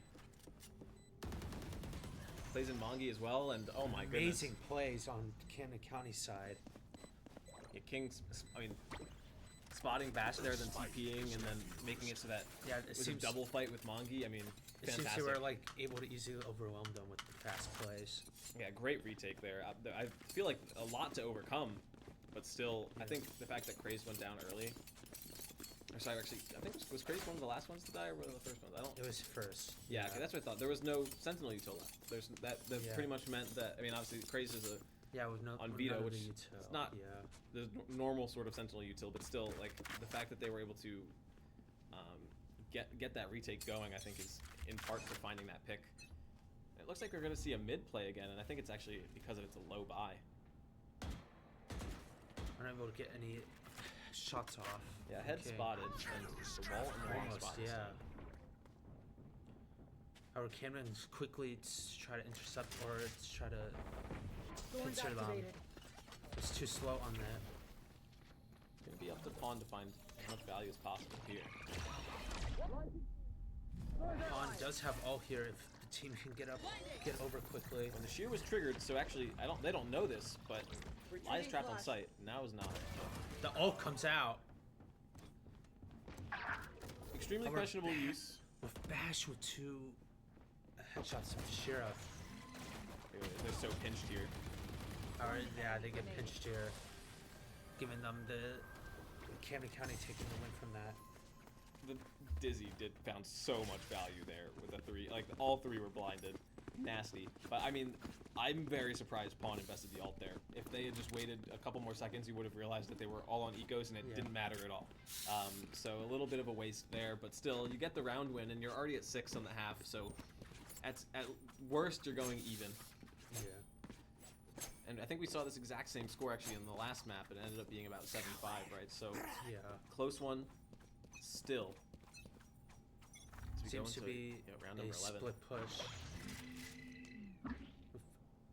Speaker 1: Plays in Mongi as well, and oh my
Speaker 2: Amazing
Speaker 1: goodness.
Speaker 2: plays on Camden County side.
Speaker 1: Yeah, King's, I mean, spotting Bash there, then TPing, and then making it so that
Speaker 2: Yeah,
Speaker 1: it
Speaker 2: it
Speaker 1: was
Speaker 2: seems
Speaker 1: a double fight with Mongi. I mean,
Speaker 2: it seems
Speaker 1: fantastic.
Speaker 2: they were like able to easily overwhelm them with the fast plays.
Speaker 1: Yeah, great retake there. I feel like a lot to overcome, but still, I think the fact that Craze went down early. Or sorry, actually, I think was Craze one of the last ones to die, or one of the first ones? I don't.
Speaker 2: It was first.
Speaker 1: Yeah, okay, that's what I thought. There was no Sentinel util left. There's that
Speaker 2: Yeah.
Speaker 1: pretty much meant that. I mean, obviously, Craze is a
Speaker 2: Yeah, with no
Speaker 1: on
Speaker 2: with
Speaker 1: Vito,
Speaker 2: none of
Speaker 1: which
Speaker 2: the
Speaker 1: it's
Speaker 2: util.
Speaker 1: not-
Speaker 2: Yeah.
Speaker 1: the normal sort of Sentinel util, but still, like the fact that they were able to get that retake going, I think is in part for finding that pick. It looks like we're going to see a mid play again, and I think it's actually because it's a low buy.
Speaker 2: Unable to get any shots off.
Speaker 1: Yeah, head
Speaker 2: Okay.
Speaker 1: spotted, and the wall in the wrong
Speaker 2: Almost,
Speaker 1: spot. this
Speaker 2: yeah.
Speaker 1: time.
Speaker 2: Our Camden's quickly try to intercept or try to pincer them. It's too slow on that.
Speaker 1: Gonna be up to Pawn to find as much value as possible here.
Speaker 2: Pawn does have all here if the team can get over quickly.
Speaker 1: When the shear was triggered, so actually they don't know this, but Lie is trapped on site. Now is not.
Speaker 2: The ult comes out
Speaker 1: Extremely
Speaker 2: Our
Speaker 1: questionable use.
Speaker 2: with Bash with 2 headshots of Sheriff.
Speaker 1: They're so pinched here.
Speaker 2: Alright, yeah, they get pinched here, giving them the Camden County taking the win from that.
Speaker 1: The Dizzy found so much value there with the 3. Like all 3 were blinded. Nasty. But I mean, I'm very surprised Pawn invested the ult there. If they had just waited a couple more seconds, you would have realized that they were all on ecos and it didn't matter at all. So a little bit of a waste there, but still, you get the round win and you're already at 6 on the half. So at worst, you're going even.
Speaker 2: Yeah.
Speaker 1: And I think we saw this exact same score actually in the last map. It ended up being about 7-5, right? So
Speaker 2: Yeah.
Speaker 1: close one, still. As we go
Speaker 2: Seems to
Speaker 1: into,
Speaker 2: be
Speaker 1: round
Speaker 2: a
Speaker 1: number 11.
Speaker 2: split push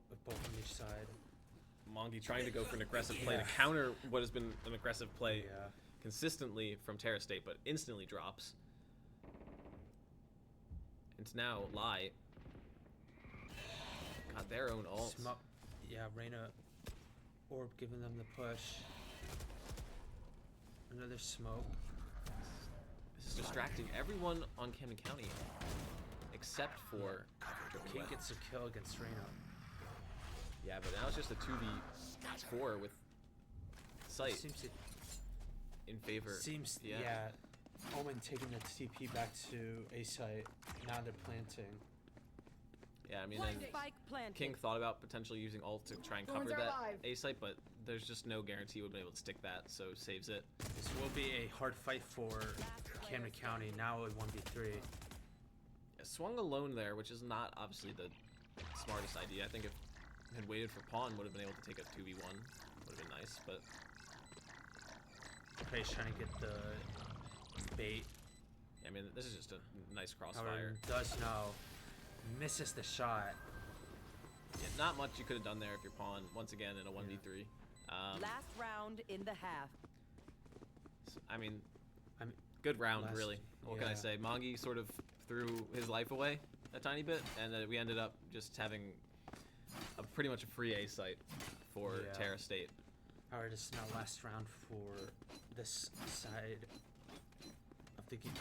Speaker 2: with both on each side.
Speaker 1: Mongi trying to go for an aggressive play
Speaker 2: Yeah.
Speaker 1: to counter what has been an aggressive play
Speaker 2: Yeah.
Speaker 1: consistently from Terra State, but instantly drops. It's now Lie. Got their own ult.
Speaker 2: Yeah, Reyna Orb giving them the push. Another smoke.
Speaker 1: This is distracting everyone on Camden County except for
Speaker 2: King gets a kill against Reyna.
Speaker 1: yeah, but now it's just a 2v4 with Sight
Speaker 2: Seems to
Speaker 1: in favor.
Speaker 2: yeah. Omen taking the TP back to A site. Now they're planting.
Speaker 1: Yeah, I mean, and
Speaker 3: Spike planted.
Speaker 1: King thought about potentially using ult to try and cover that A site, but there's just no guarantee we'll be able to stick that, so saves it.
Speaker 2: This will be a hard fight for Camden County. Now a 1v3.
Speaker 1: Yeah, swung alone there, which is not obviously the smartest idea. I think if it had waited for Pawn, would have been able to take a 2v1. Would have been nice, but
Speaker 2: Prey's trying to get the bait.
Speaker 1: I mean, this is just a nice crossfire.
Speaker 2: However, does know. Misses the shot.
Speaker 1: Yeah, not much you could have done there if you're Pawn, once again, in a 1v3.
Speaker 3: Last round in the half.
Speaker 1: I mean,
Speaker 2: I'm
Speaker 1: good round,
Speaker 2: last-
Speaker 1: really. What can I
Speaker 2: yeah.
Speaker 1: say? Mongi sort of threw his life away a tiny bit, and we ended up just having a pretty much a free A site for
Speaker 2: Yeah.
Speaker 1: Terra State.
Speaker 2: Alright, it's now last round for this side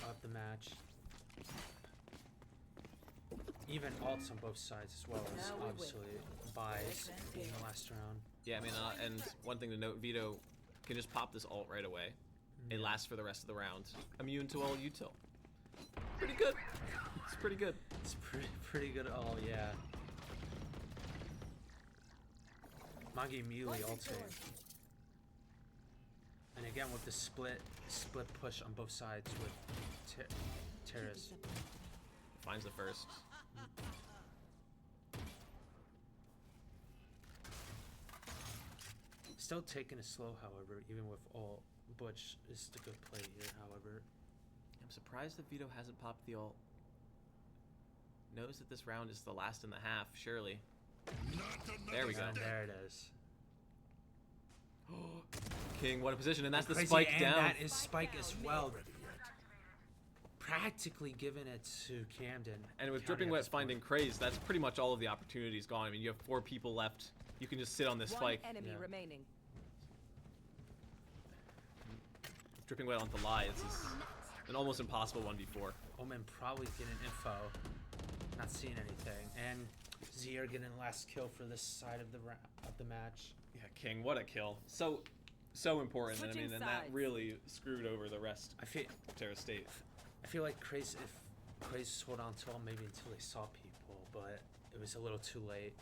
Speaker 2: of the match. Even ults on both sides as well as
Speaker 3: Now we win.
Speaker 2: obviously buys in the last round.
Speaker 1: Yeah, I mean, and one thing to note, Vito can just pop this ult right away. It lasts for the rest of the round. Immune to all util. Pretty good. It's pretty good.
Speaker 2: It's pretty good all, yeah. Magi immediately ulting. And again with the split push on both sides with Terrace.
Speaker 1: Finds the first.
Speaker 2: Still taking it slow, however, even with all. Butch is the good play here, however.
Speaker 1: I'm surprised that Vito hasn't popped the ult. Knows that this round is the last in the half, surely. There we go.
Speaker 2: And there it is.
Speaker 1: King, what a position, and that's the
Speaker 2: Crazy,
Speaker 1: spike
Speaker 2: and
Speaker 1: down.
Speaker 2: that is spike as well. Practically giving it to Camden.
Speaker 1: And with
Speaker 2: County
Speaker 1: Dripping
Speaker 2: at
Speaker 1: Wet
Speaker 2: this point.
Speaker 1: finding Craze, that's pretty much all of the opportunities gone. I mean, you have 4 people left. You can just sit on this
Speaker 3: One
Speaker 1: spike.
Speaker 3: enemy
Speaker 2: Yeah.
Speaker 3: remaining.
Speaker 1: Dripping Wet onto Lie, it's just an almost impossible 1v4.
Speaker 2: Omen probably getting info, not seeing anything, and Zier getting last kill for this side of the match.
Speaker 1: Yeah, King, what a kill. So important, and I
Speaker 3: Switching
Speaker 1: mean, and that
Speaker 3: sides.
Speaker 1: really screwed over the rest
Speaker 2: I feel
Speaker 1: of Terra State.
Speaker 2: like Craze, if Craze hold on to him maybe until they saw people, but it was a little too late.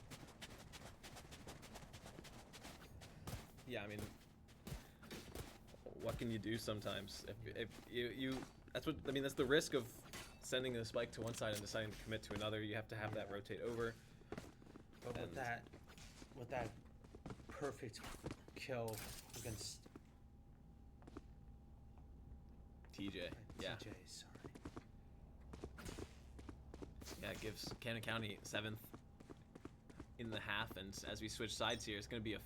Speaker 1: Yeah, I mean, what can you do sometimes? If you that's what I mean. That's the risk of sending a spike to one side and deciding to commit to another. You have to have that rotate over.
Speaker 2: But with
Speaker 1: And-
Speaker 2: that perfect kill against
Speaker 1: TJ. Yeah.
Speaker 2: TJ. Sorry.
Speaker 1: Yeah, it gives Camden County 7th in the half, and as we switch sides here, it's going to be a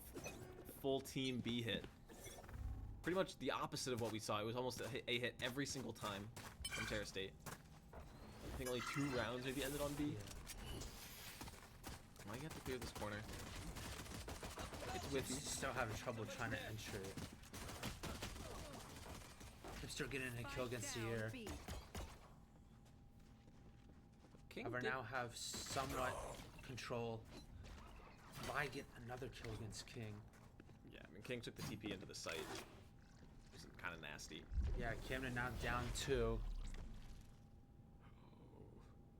Speaker 1: full team B hit. Pretty much the opposite of what we saw. It was almost a hit every single time from Terra State. I think only 2 rounds maybe ended on B.
Speaker 2: Yeah.
Speaker 1: Might have to clear this corner. It's with you.
Speaker 2: Still having trouble trying to enter it. Hipster getting a kill against the air.
Speaker 1: King
Speaker 2: However,
Speaker 1: did-
Speaker 2: now have somewhat control. Why get another kill against King?
Speaker 1: Yeah, I mean, King took the TP into the site. It was kind of nasty.
Speaker 2: Yeah, Camden now down 2.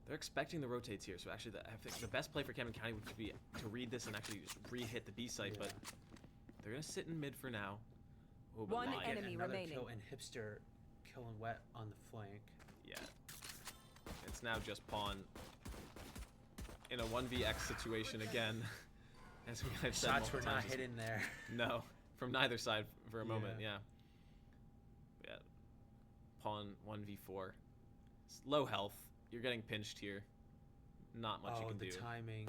Speaker 1: They're expecting the rotates here, so actually I think the best play for Camden County would be to read this and actually just re-hit the B site,
Speaker 2: Yeah.
Speaker 1: but they're going to sit in mid for now. Oh, but
Speaker 3: One
Speaker 1: Lion-
Speaker 3: enemy
Speaker 2: Another
Speaker 3: remaining.
Speaker 2: kill and Hipster killing Wet on the flank.
Speaker 1: Yeah. It's now just Pawn in a 1vx situation again. As we have said
Speaker 2: Shots were
Speaker 1: multiple
Speaker 2: not
Speaker 1: times.
Speaker 2: hitting there.
Speaker 1: No, from neither side for a moment,
Speaker 2: Yeah.
Speaker 1: yeah. Yeah. Pawn 1v4. It's low health. You're getting pinched here. Not much you
Speaker 2: Oh,
Speaker 1: can
Speaker 2: the
Speaker 1: do.
Speaker 2: timing.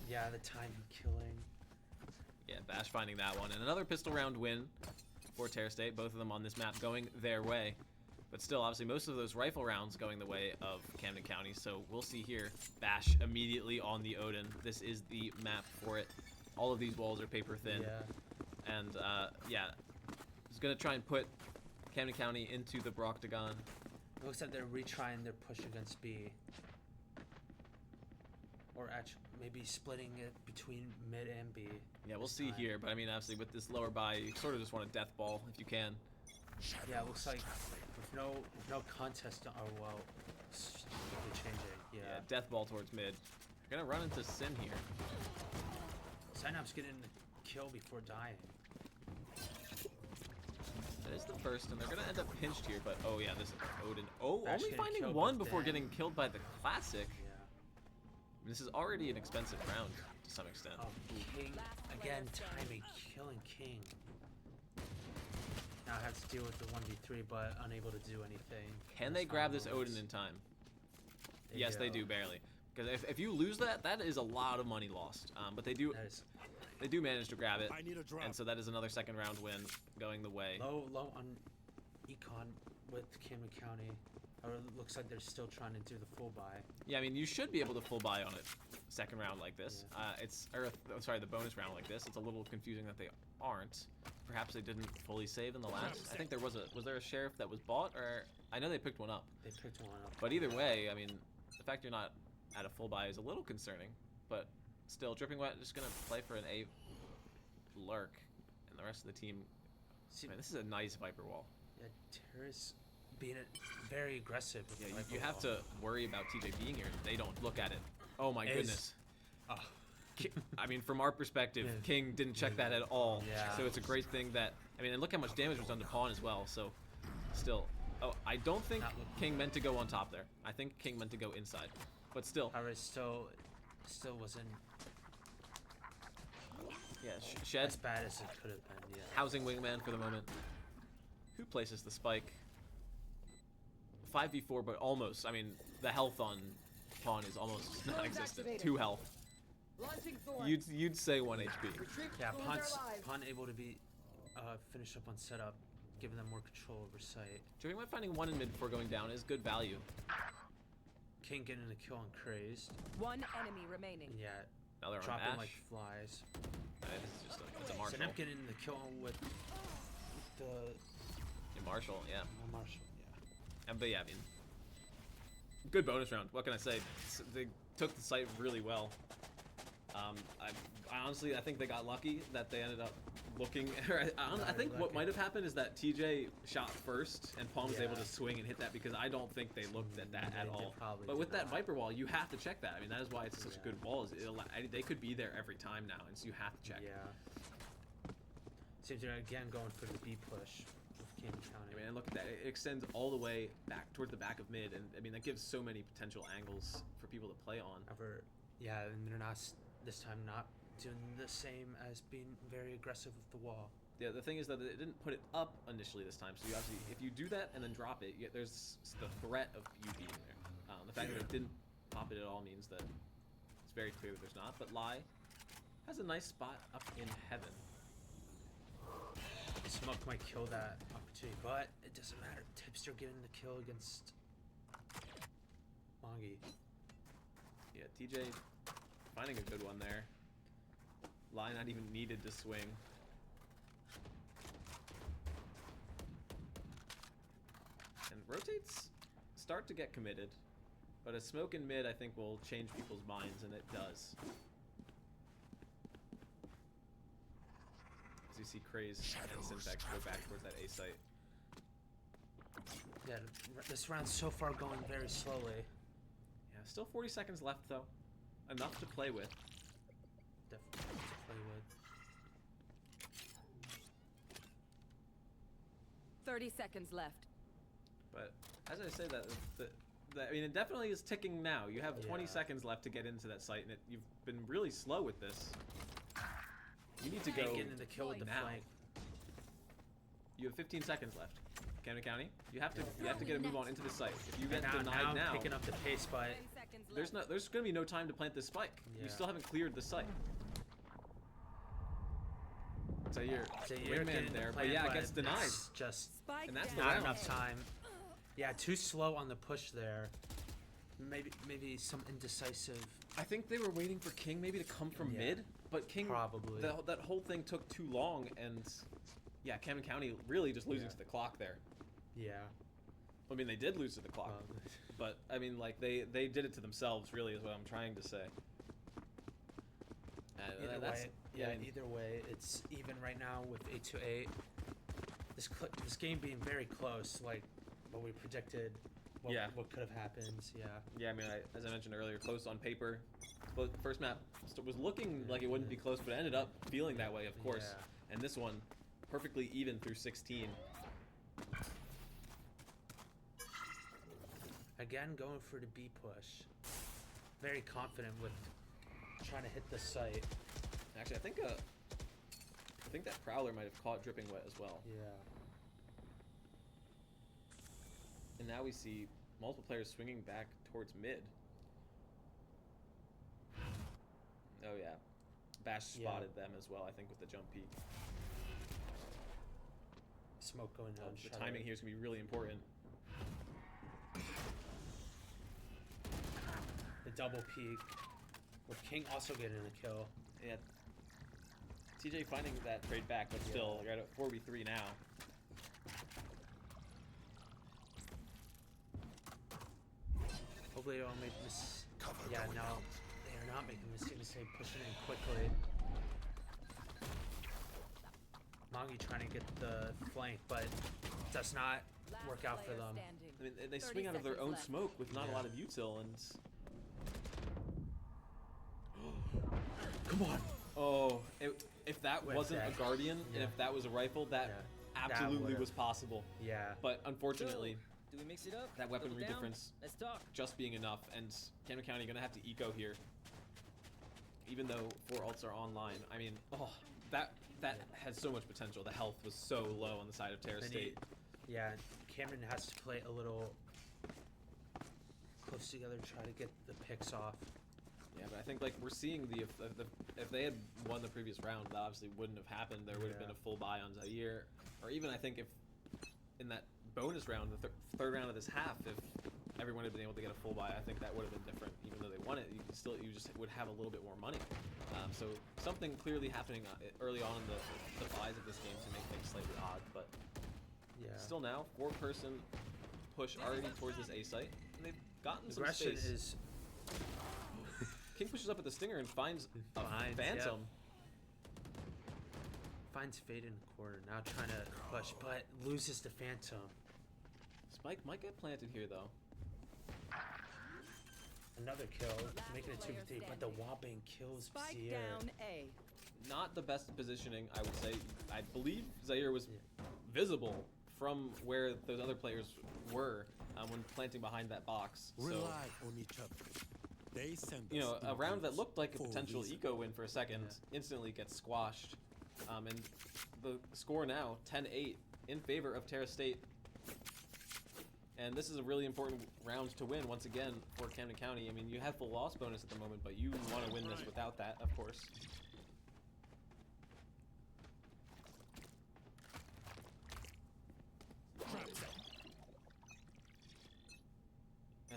Speaker 2: Yeah, the timing killing.
Speaker 1: Yeah, Bash finding that one. And another pistol round win for Terra State. Both of them on this map going their way. But still, obviously, most of those rifle rounds going the way of Camden County. So we'll see here. Bash immediately on the Odin. This is the map for it. All of these walls are paper thin.
Speaker 2: Yeah.
Speaker 1: And, yeah. He's going to try and put Camden County into the Broctagon.
Speaker 2: It looks like they're retrying their push against B. Or actually, maybe splitting it between mid and B.
Speaker 1: Yeah, we'll
Speaker 2: this
Speaker 1: see
Speaker 2: time.
Speaker 1: here. But, I mean, obviously, with this lower buy, you sort of just want a death ball if you can.
Speaker 2: Yeah, it looks like with no contest. Oh well, it's quickly changing.
Speaker 1: Yeah,
Speaker 2: Yeah.
Speaker 1: death ball towards mid. You're going to run into Sin here.
Speaker 2: Synapse getting the kill before dying.
Speaker 1: That is the first, and they're gonna end up pinched here, but oh yeah, this is Odin. Oh,
Speaker 2: Bash
Speaker 1: only
Speaker 2: getting
Speaker 1: finding
Speaker 2: killed
Speaker 1: one
Speaker 2: with
Speaker 1: before
Speaker 2: Dan.
Speaker 1: getting killed by the Classic.
Speaker 2: Yeah.
Speaker 1: This is already an expensive round to some extent.
Speaker 2: Oh, King again, timing, killing King. Now I have to deal with the 1v3, but unable to do anything.
Speaker 1: Can they
Speaker 2: Those
Speaker 1: grab
Speaker 2: final
Speaker 1: this
Speaker 2: moments.
Speaker 1: Odin in time? Yes, they do barely. Because if you lose that, that is a lot of money lost. But they do
Speaker 2: That is
Speaker 1: manage to grab it,
Speaker 5: I need a drop.
Speaker 1: and so that is another second round win going the way.
Speaker 2: low on econ with Camden County. Or it looks like they're still trying to do the full buy.
Speaker 1: Yeah, I mean you should be able to full buy on it second round like this. The bonus round like this. It's a little confusing that they aren't. Perhaps they didn't fully save in the last. I think was there a sheriff that was bought, or I know they picked one up.
Speaker 2: They picked one up.
Speaker 1: But either way, I mean, the fact you're not at a full buy is a little concerning. But still, Dripping Wet just gonna play for an A lurk, and the rest of the team.
Speaker 2: See,
Speaker 1: Man, this is a nice Viper wall.
Speaker 2: yeah, Terra's being very aggressive. With
Speaker 1: Yeah,
Speaker 2: the
Speaker 1: you
Speaker 2: rifle
Speaker 1: have
Speaker 2: wall.
Speaker 1: to worry about TJ being here. They don't look at it. Oh my
Speaker 2: Is-
Speaker 1: goodness.
Speaker 2: Oh.
Speaker 1: I mean, from our perspective,
Speaker 2: Yeah.
Speaker 1: King didn't check that at all.
Speaker 2: Yeah.
Speaker 1: So it's a great thing that, I mean, and look how much damage was done to Pawn as well. So, still, oh, I don't think
Speaker 2: Not looking
Speaker 1: King meant to go on top there. I think King meant to go inside, but still,
Speaker 2: However, still wasn't
Speaker 1: yeah. Shed
Speaker 2: as bad as it could have been. Yeah.
Speaker 1: housing wingman for the moment. Who places the spike? 5v4, but almost. I mean, the health on Pawn is almost non-existent. 2 health.
Speaker 3: Launching Thorn.
Speaker 1: You'd say 1 HP.
Speaker 3: Retreat.
Speaker 2: Yeah,
Speaker 3: Thorns
Speaker 2: Pawn's,
Speaker 3: are alive.
Speaker 2: Pawn able to be finished up on setup, giving them more control over site.
Speaker 1: Dripping Wet finding 1 in mid before going down is good value.
Speaker 2: King getting a kill on Crazed,
Speaker 3: One enemy remaining.
Speaker 2: and yet
Speaker 1: Now they're on
Speaker 2: dropping
Speaker 1: Bash.
Speaker 2: like flies.
Speaker 1: This is just it's a Marshall.
Speaker 2: Synapse getting the kill with the
Speaker 1: A Marshall, yeah.
Speaker 2: Marshall. Yeah.
Speaker 1: But yeah, I mean, good bonus round. What can I say? They took the site really well. I honestly, I think they got lucky that they ended up looking. I think what
Speaker 2: lucky.
Speaker 1: might have happened is that TJ shot first and Pawn was able
Speaker 2: Yeah.
Speaker 1: to swing and hit that because I don't think they looked at that
Speaker 2: They
Speaker 1: at
Speaker 2: did-
Speaker 1: all.
Speaker 2: probably
Speaker 1: But
Speaker 2: did
Speaker 1: with that
Speaker 2: not.
Speaker 1: Viper wall, you have to check that. I mean, that is why it's such a
Speaker 2: Yeah.
Speaker 1: good wall. They could be there every time now, and so you have to check.
Speaker 2: Yeah. Seems they're again going for the B push with Camden
Speaker 1: I
Speaker 2: County.
Speaker 1: mean, and look at that. It extends all the way back towards the back of mid, and I mean that gives so many potential angles for people to play on.
Speaker 2: However, yeah, and they're not this time not doing the same as being very aggressive with the wall.
Speaker 1: the thing is that it didn't put it up initially this time. So you obviously, if you do that and then drop it, there's the threat of you being there. The fact that it didn't pop it at all means that it's very clear that there's not. But Lai has a nice spot up in heaven.
Speaker 2: Smoke might kill that opportunity, but it doesn't matter. Tipster getting the kill against Mongi.
Speaker 1: Yeah, TJ finding a good one there. Lai not even needed to swing. And rotates start to get committed, but a smoke in mid I think will change people's minds, and it does. As you see Craze and Syntax go back towards that A site.
Speaker 2: Yeah, this round's so far going very slowly.
Speaker 1: Yeah, still 40 seconds left though. Enough to play with.
Speaker 2: Definitely to play with.
Speaker 3: 30 seconds left.
Speaker 1: But as I say I mean, it definitely is ticking now. You have 20
Speaker 2: Yeah.
Speaker 1: seconds left to get into that site, and you've been really slow with this. You need to go
Speaker 2: Getting the kill with the
Speaker 1: now.
Speaker 2: flank.
Speaker 1: You have 15 seconds left. Camden County, you have to get a move on into the site. If you get
Speaker 2: Now
Speaker 1: denied now,
Speaker 2: picking up the pace, but
Speaker 3: 10 seconds left.
Speaker 1: there's gonna be no time to plant this spike. You
Speaker 2: Yeah.
Speaker 1: still haven't cleared the site. So you're
Speaker 2: Zaire
Speaker 1: wingman
Speaker 2: getting
Speaker 1: there,
Speaker 2: the
Speaker 1: but
Speaker 2: plan,
Speaker 1: yeah, it gets
Speaker 2: it's
Speaker 1: denied.
Speaker 2: just
Speaker 3: Spike
Speaker 1: And that's the
Speaker 3: down.
Speaker 2: not
Speaker 1: round.
Speaker 2: enough time. Yeah, too slow on the push there. Maybe some indecisive.
Speaker 1: I think they were waiting for King maybe to come from
Speaker 2: Yeah.
Speaker 1: mid, but King
Speaker 2: Probably.
Speaker 1: that whole thing took too long, and yeah, Camden County really just losing
Speaker 2: Yeah.
Speaker 1: to the clock there.
Speaker 2: Yeah.
Speaker 1: I mean, they did lose to the clock,
Speaker 2: Um,
Speaker 1: but I mean, like they did it to themselves. Really, is what I'm trying to say.
Speaker 2: Either way, it's even right now with 8-8. This game being very close, like what we predicted. What could have happened? Yeah.
Speaker 1: Yeah, I mean, as I mentioned earlier, close on paper. But first map was looking like it wouldn't be close, but it ended up feeling that way, of course.
Speaker 2: Yeah.
Speaker 1: And this one, perfectly even through 16.
Speaker 2: Again, going for the B push. Very confident with trying to hit the site.
Speaker 1: Actually, I think that Prowler might have caught dripping wet as well.
Speaker 2: Yeah.
Speaker 1: And now we see multiple players swinging back towards mid. Oh yeah, Bash spotted them as well. I think with the jump peek.
Speaker 2: Smoke going down.
Speaker 1: The timing here is gonna be really important.
Speaker 2: The double peek. With King also getting a kill.
Speaker 1: Yeah. TJ finding that trade back, but still, you're at a 4v3 now.
Speaker 2: Hopefully they don't make this. Yeah, no. They are not making this mistake, pushing in quickly. Mongi trying to get the flank, but does not
Speaker 3: Last
Speaker 2: work out for
Speaker 3: player
Speaker 2: them.
Speaker 3: standing.
Speaker 1: I mean, they
Speaker 3: 30
Speaker 1: swing out of their
Speaker 3: seconds
Speaker 1: own
Speaker 3: left.
Speaker 1: smoke with not a
Speaker 2: Yeah.
Speaker 1: lot of util, and
Speaker 2: Come on!
Speaker 1: oh, if that
Speaker 2: With
Speaker 1: wasn't
Speaker 2: that.
Speaker 1: a Guardian, and
Speaker 2: Yeah.
Speaker 1: if that was a rifle, that
Speaker 2: Yeah.
Speaker 1: absolutely
Speaker 2: would've-
Speaker 1: was possible.
Speaker 2: Yeah.
Speaker 1: But unfortunately,
Speaker 4: Do we mix it up?
Speaker 1: that weaponry
Speaker 4: Double down?
Speaker 1: difference
Speaker 4: Let's talk.
Speaker 1: just being enough, and Camden County gonna have to eco here. Even though 4 ults are online, I mean, that had so much potential. The health was so low on the side of Terra
Speaker 2: Then
Speaker 1: State.
Speaker 2: Yeah, Cameron has to play a little close together, try to get the picks off.
Speaker 1: Yeah, but I think like we're seeing if they had won the previous round, that obviously wouldn't have happened. There would have
Speaker 2: Yeah.
Speaker 1: been a full buy on Zaire, or even I think if in that bonus round, the third round of this half, if everyone had been able to get a full buy, I think that would have been different. Even though they won it, you just would have a little bit more money. So something clearly happening early on in the buys of this game to make things slightly odd, but
Speaker 2: Yeah.
Speaker 1: still now 4-person push already towards this A site, and they've gotten some
Speaker 2: Aggression
Speaker 1: space.
Speaker 2: is
Speaker 1: King pushes up at the stinger and finds a
Speaker 2: Finds,
Speaker 1: phantom.
Speaker 2: finds Fade in the corner, now trying to push, but loses the Phantom.
Speaker 1: Spike might get planted here though.
Speaker 2: Another kill,
Speaker 3: Last
Speaker 2: making it 2v3, but the
Speaker 3: player
Speaker 2: whopping kills
Speaker 3: Spike
Speaker 2: Zaire.
Speaker 3: down A.
Speaker 1: Not the best positioning, I would say. I believe Zaire was
Speaker 2: Yeah.
Speaker 1: visible from where those other players were when planting behind that box. So,
Speaker 5: Rely on each other. They send
Speaker 1: you know,
Speaker 5: us
Speaker 1: a round that
Speaker 5: inputs
Speaker 1: looked like a
Speaker 5: for
Speaker 1: potential
Speaker 5: reason.
Speaker 1: eco win for a second
Speaker 2: Yeah.
Speaker 1: instantly gets squashed. And the score now 10-8 in favor of Terra State. And this is a really important round to win once again for Camden County. I mean, you have full loss bonus at the moment, but you want to win this without that, of course.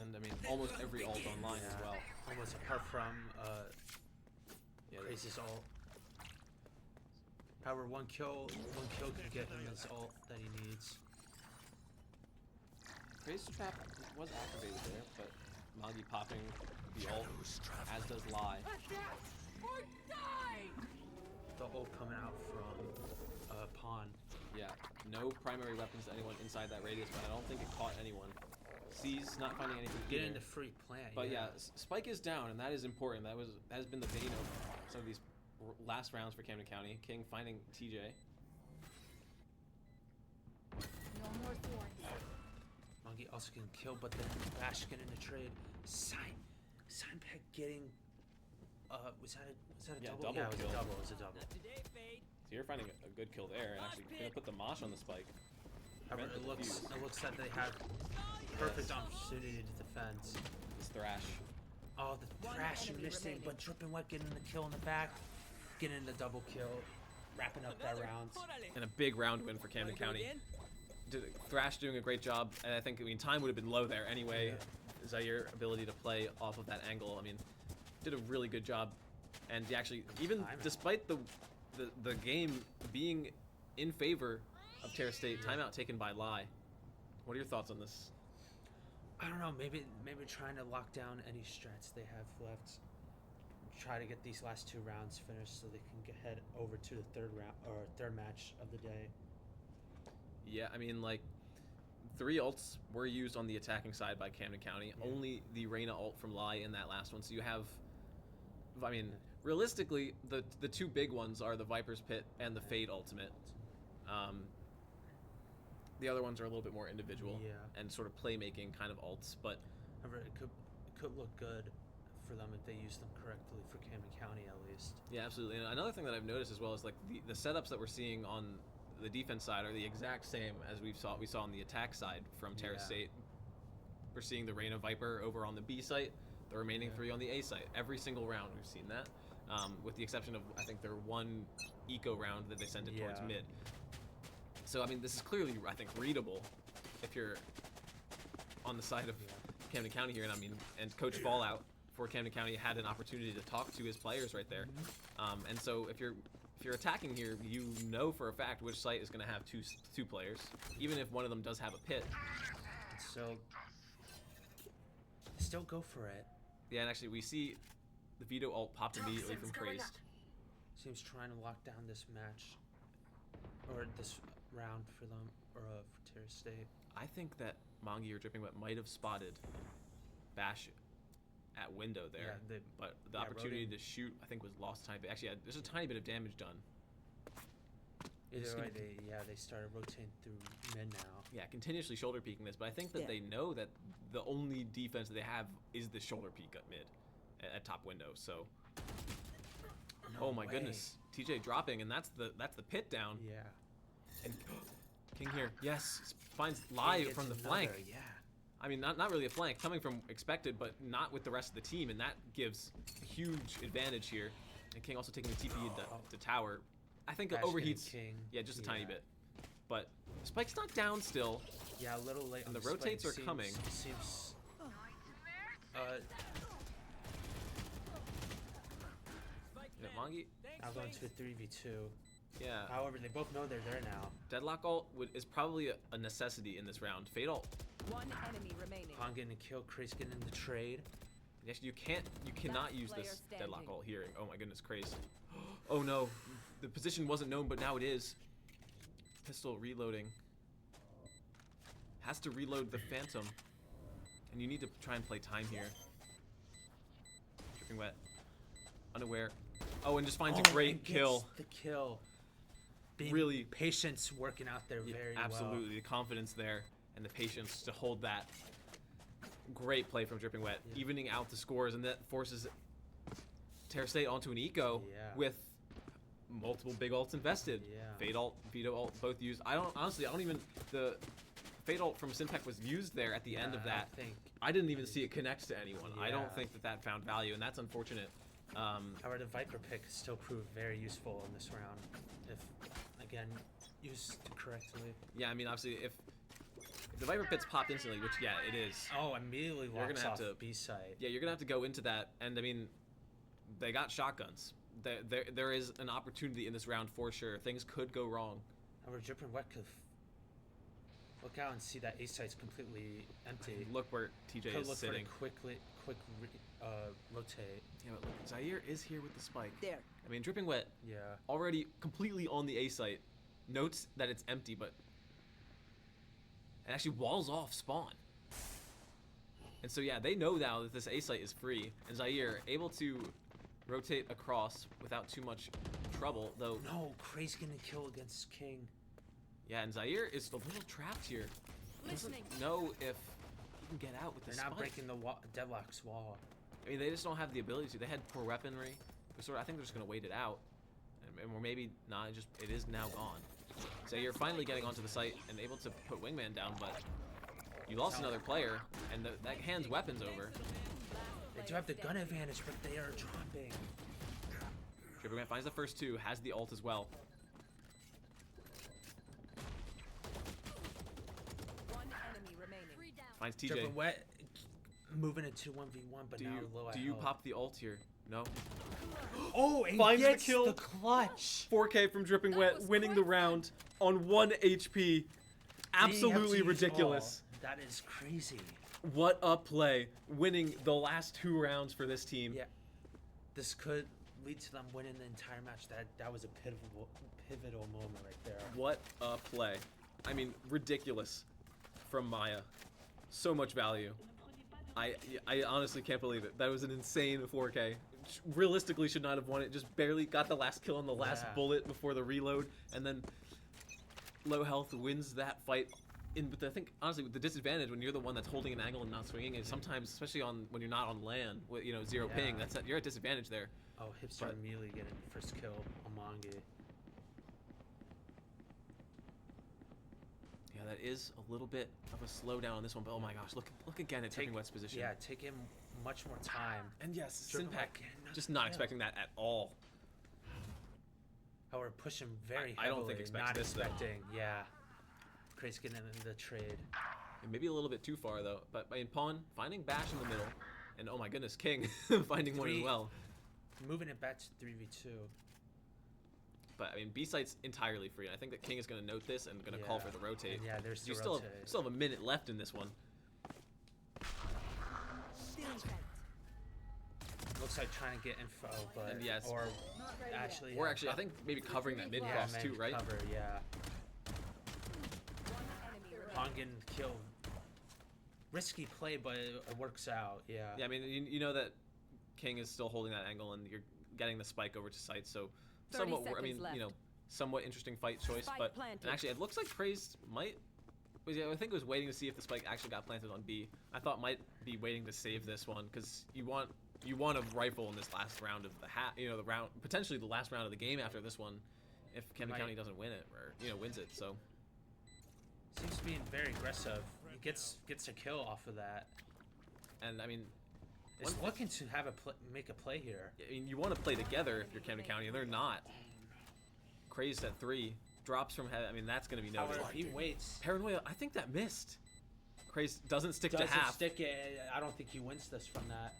Speaker 1: And I mean, almost every ult online as well.
Speaker 2: Almost apart from Crazy's ult. However, one kill can get him his ult that he needs.
Speaker 1: Crazy's trap was activated there, but Magi popping the ult, as does Lie.
Speaker 2: The ult coming out from Pawn.
Speaker 1: Yeah, no primary weapons to anyone inside that radius, but I don't think it caught anyone. C's not finding anything
Speaker 2: Get
Speaker 1: either.
Speaker 2: into free plant.
Speaker 1: But yeah, Spike is down, and that is important. That has been the bane of some of these last rounds for Camden County. King finding TJ.
Speaker 6: No more thorns.
Speaker 2: Monkey also getting killed, but then Bash getting the trade. Signpack getting. Was that a double?
Speaker 1: Double
Speaker 2: Yeah, it was
Speaker 1: kill.
Speaker 2: a double. It was a double.
Speaker 4: Not today, Fade.
Speaker 1: So you're finding a good kill there, and actually gonna put the mosh on the Spike.
Speaker 2: However,
Speaker 1: Prevent
Speaker 2: it
Speaker 1: the
Speaker 2: looks
Speaker 1: defuse.
Speaker 2: like they have perfect opportunity to defend.
Speaker 1: It's Thrash.
Speaker 2: Oh, the Thrash
Speaker 3: enemy
Speaker 2: missing,
Speaker 3: remaining.
Speaker 2: but Dripping Wet getting the kill in the back, getting the double kill, wrapping up that round.
Speaker 1: And a big round win for Camden County. Thrash doing a great job, and I think, time would have been low there anyway. Zaire ability to play off of that angle, I mean, did a really good job. And he actually, even despite the game being in favor of Terra State, timeout taken by Lie. What are your thoughts on this?
Speaker 2: I don't know, maybe trying to lock down any strats they have left. Try to get these last two rounds finished so they can head over to the third match of the day.
Speaker 1: Yeah, I mean, like, 3 ults were used on the attacking side by Camden County.
Speaker 2: Yeah.
Speaker 1: Only the Reyna ult from Lie in that last one. So you have, I mean, realistically, the 2 big ones are the Viper's Pit and the Fade Ultimate. The other ones are a little bit more individual and sort of playmaking kind of ults, but
Speaker 2: However, it could look good for them if they use them correctly for Camden County at least.
Speaker 1: yeah, absolutely. And another thing that I've noticed as well is like the setups that we're seeing on the defense side are the exact same as we saw on the attack side from Terra
Speaker 2: Yeah.
Speaker 1: State. We're seeing the Reyna Viper over on the B site, the remaining 3 on the A site. Every single round we've seen that, with the exception of I think their one eco round that they sent it towards mid. So I mean, this is clearly, I think, readable if you're on the side of Camden County here, and I mean, and Coach Fallout for Camden County had an opportunity to talk to his players right there. And so if you're attacking here, you know for a fact which site is going to have two players, even if one of them does have a pit.
Speaker 2: So still go for it.
Speaker 1: Yeah, and actually we see the veto ult popped immediately from Crazed.
Speaker 2: Seems trying to lock down this match or this round for them or for Terra State.
Speaker 1: I think that Mongi or Dripping Wet might have spotted Bash at window there, but the opportunity to shoot, I think, was lost time. Actually, there's a tiny bit of damage done.
Speaker 2: Either way, they started rotating through mid now.
Speaker 1: Yeah, continuously shoulder peeking this, but I think that they know that the only defense that they have is the shoulder peek at mid, at top window. So,
Speaker 2: No
Speaker 1: oh my
Speaker 2: way.
Speaker 1: goodness, TJ dropping, and that's the pit down.
Speaker 2: Yeah.
Speaker 1: And King here, yes, finds Lie from the flank.
Speaker 2: Yeah.
Speaker 1: I mean, not really a flank, coming from expected, but not with the rest of the team, and that gives a huge advantage here. And King also taking the TP to tower. I think it
Speaker 2: Bash
Speaker 1: overheats.
Speaker 2: getting King.
Speaker 1: Yeah, just a tiny bit. But Spike's not down still.
Speaker 2: Yeah, a little late.
Speaker 1: And
Speaker 2: on
Speaker 1: the rotates
Speaker 2: Spike.
Speaker 1: are coming.
Speaker 2: Seems.
Speaker 1: Yeah, Mongi.
Speaker 2: I'll go into a 3v2.
Speaker 1: Yeah.
Speaker 2: However, they both know they're there now.
Speaker 1: Deadlock ult is probably a necessity in this round. Fade ult.
Speaker 3: One enemy remaining.
Speaker 2: Pawn getting a kill, Craze getting in the trade.
Speaker 1: Yes, you cannot
Speaker 3: Last
Speaker 1: use
Speaker 3: player
Speaker 1: this
Speaker 3: standing.
Speaker 1: deadlock ult here. Oh my goodness, crazy. Oh no, the position wasn't known, but now it is. Pistol reloading. Has to reload the Phantom, and you need to try and play time here. Dripping Wet, unaware. Oh, and just finds a great
Speaker 2: and
Speaker 1: kill.
Speaker 2: gets the kill.
Speaker 1: Really,
Speaker 2: Patience working out there very well.
Speaker 1: absolutely, the confidence there and the patience to hold that. Great play from Dripping Wet, evening out the scores, and that forces Terra State onto an eco with multiple big ults invested.
Speaker 2: Yeah.
Speaker 1: Fade ult, Veto ult, both used. I don't even, the Fade ult from Sinpec was used there at the end of that. I didn't even see it connect to anyone. I don't
Speaker 2: Yeah.
Speaker 1: think that found value, and that's unfortunate.
Speaker 2: However, the Viper pick still proved very useful in this round, if, again, used correctly.
Speaker 1: Yeah, I mean, obviously, if the Viper pit's popped instantly, which, yeah, it is.
Speaker 2: Oh, immediately
Speaker 1: You're
Speaker 2: locks
Speaker 1: gonna have
Speaker 2: off
Speaker 1: to-
Speaker 2: B site.
Speaker 1: Yeah, you're going to have to go into that, and, I mean, they got shotguns. There is an opportunity in this round for sure. Things could go wrong.
Speaker 2: However, Dripping Wet could look out and see that A site's completely empty.
Speaker 1: Look where TJ
Speaker 2: Could
Speaker 1: is
Speaker 2: look
Speaker 1: sitting.
Speaker 2: for a quick rotate.
Speaker 1: Yeah, but look, Zaire is here with the spike.
Speaker 4: There.
Speaker 1: I mean, Dripping Wet
Speaker 2: Yeah.
Speaker 1: already completely on the A site, notes that it's empty, but it actually walls off spawn. And so yeah, they know now that this A site is free, and Zaire able to rotate across without too much trouble, though.
Speaker 2: No, Craze getting a kill against King.
Speaker 1: Yeah, and Zaire is a little trapped here. Doesn't know if he can get out with the
Speaker 2: They're not
Speaker 1: spike.
Speaker 2: breaking the Deadlock's wall.
Speaker 1: I mean, they just don't have the ability to. They had poor weaponry. I think they're just gonna wait it out, or maybe not. It is now gone. So you're finally getting onto the site and able to put Wingman down, but you lost another player, and that hands weapons over.
Speaker 2: They do have the gun advantage, but they are dropping.
Speaker 1: Dripping finds the first two, has the ult as well.
Speaker 3: One enemy remaining.
Speaker 1: Finds TJ.
Speaker 2: Dripping Wet moving into 1v1, but
Speaker 1: Do
Speaker 2: now
Speaker 1: you
Speaker 2: low at
Speaker 1: do you
Speaker 2: health.
Speaker 1: pop the ult here? No.
Speaker 2: Oh, and
Speaker 1: Finds the
Speaker 2: gets
Speaker 1: kill.
Speaker 2: the clutch.
Speaker 1: 4K from Dripping Wet,
Speaker 3: was
Speaker 1: winning the
Speaker 3: crazy.
Speaker 1: round on 1 HP.
Speaker 2: Being
Speaker 1: Absolutely
Speaker 2: able to use
Speaker 1: ridiculous.
Speaker 2: all. That is crazy.
Speaker 1: What a play, winning the last 2 rounds for this team.
Speaker 2: Yeah. This could lead to them winning the entire match. That was a pivotal moment right there.
Speaker 1: What a play. I mean, ridiculous from Maya. So much value. I honestly can't believe it. That was an insane 4K. Realistically should not have won it. Just barely got the last kill on the last
Speaker 2: Yeah.
Speaker 1: bullet before the reload, and then low health wins that fight. But I think honestly, with the disadvantage when you're the one that's holding an angle and not swinging, and sometimes, especially when you're not on land, with zero
Speaker 2: Yeah.
Speaker 1: ping, you're at disadvantage there.
Speaker 2: Oh, Hipster
Speaker 1: But-
Speaker 2: immediately getting the first kill on Mongi.
Speaker 1: Yeah, that is a little bit of a slowdown on this one. But oh my gosh, look again at Dripping Wet's position.
Speaker 2: Yeah, taking much more time.
Speaker 1: And yes,
Speaker 2: Dripping
Speaker 1: Sinpac
Speaker 2: Wet cannot
Speaker 1: just not
Speaker 2: kill.
Speaker 1: expecting that at all.
Speaker 2: However, pushing very heavily.
Speaker 1: I don't think expects
Speaker 2: not
Speaker 1: this, though.
Speaker 2: expecting. Yeah. Crazy getting in the trade.
Speaker 1: And maybe a little bit too far though. But in Pawn, finding Bash in the middle, and oh my goodness, King finding one as
Speaker 2: Three.
Speaker 1: well.
Speaker 2: Moving it back to 3v2.
Speaker 1: But I mean, B site's entirely free. I think that King is going to note this and going to call for the rotate.
Speaker 2: And yeah, there's the
Speaker 1: You still
Speaker 2: rotate.
Speaker 1: have a minute left in this one.
Speaker 2: Looks like trying to get info, but
Speaker 1: And yes.
Speaker 2: or
Speaker 6: Not ready
Speaker 2: actually,
Speaker 1: Or
Speaker 2: yeah,
Speaker 1: actually, I think maybe covering that mid
Speaker 2: yeah,
Speaker 1: cross
Speaker 2: man,
Speaker 1: too, right?
Speaker 2: Cover, yeah.
Speaker 3: One enemy remaining.
Speaker 2: Han getting killed. Risky play, but it works out. Yeah.
Speaker 1: Yeah, I mean, you know that King is still holding that angle, and you're getting the spike over to site, so
Speaker 3: 30
Speaker 1: somewhat. I mean,
Speaker 3: seconds left.
Speaker 1: somewhat interesting fight choice.
Speaker 3: Spike
Speaker 1: But
Speaker 3: planted.
Speaker 1: and actually, it looks like Praise might. I think it was waiting to see if the spike actually got planted on B. I thought might be waiting to save this one because you want a rifle in this last round of the round, potentially the last round of the game after this one, if Camden
Speaker 2: Might.
Speaker 1: County doesn't win it or wins it. So
Speaker 2: Seems being very aggressive. He gets a kill off of that.
Speaker 1: and I mean.
Speaker 2: Is looking to have make a play here.
Speaker 1: I mean, you want to play together if you're Camden County, and they're not. Crazed at 3, drops from heaven. I mean, that's going to be noted.
Speaker 2: However, he waits.
Speaker 1: Paranoia, I think that missed. Crazed doesn't stick
Speaker 2: Doesn't
Speaker 1: to half.
Speaker 2: stick it. I don't think he wins this from that.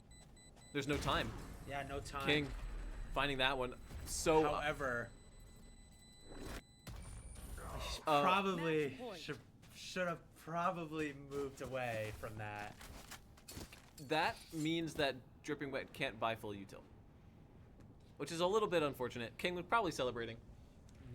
Speaker 1: There's no time.
Speaker 2: Yeah, no time.
Speaker 1: King finding that one. So
Speaker 2: However,
Speaker 1: Uh,
Speaker 2: probably
Speaker 4: Match point.
Speaker 2: should have probably moved away from that.
Speaker 1: that means that Dripping Wet can't buy full util, which is a little bit unfortunate. King was probably celebrating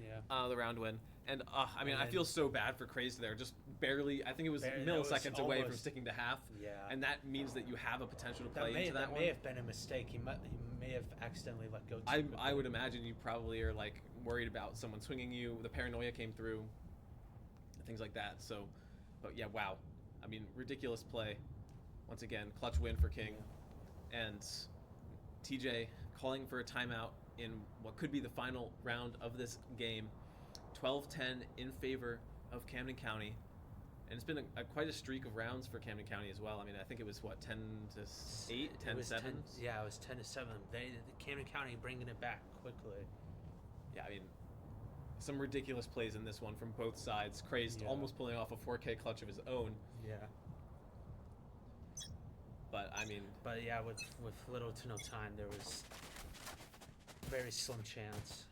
Speaker 2: Yeah.
Speaker 1: the round win. And I mean,
Speaker 2: And
Speaker 1: I
Speaker 2: then-
Speaker 1: feel so bad for Crazed there. Just barely, I think it was
Speaker 2: Barely, that was
Speaker 1: milliseconds away from
Speaker 2: almost-
Speaker 1: sticking to half.
Speaker 2: Yeah.
Speaker 1: And that means that you have a potential to
Speaker 2: That
Speaker 1: play
Speaker 2: may
Speaker 1: into that one.
Speaker 2: may have been a mistake. He may have accidentally let go. Too
Speaker 1: I
Speaker 2: quickly.
Speaker 1: would imagine you probably are like worried about someone swinging you. The paranoia came through, things like that. So, but yeah, wow. I mean, ridiculous play. Once again, clutch win for King, and TJ calling for a timeout in what could be the final round of this game. 12-10 in favor of Camden County. And it's been quite a streak of rounds for Camden County as well. I mean, I think it was, what, 10-8, 10-7?
Speaker 2: Yeah, it was 10-7. Camden County bringing it back quickly.
Speaker 1: Yeah, I mean, some ridiculous plays in this one from both sides. Crazed almost pulling off a 4K clutch of his own.
Speaker 2: Yeah.
Speaker 1: But, I mean...
Speaker 2: But, yeah, with little to no time, there was very slim chance.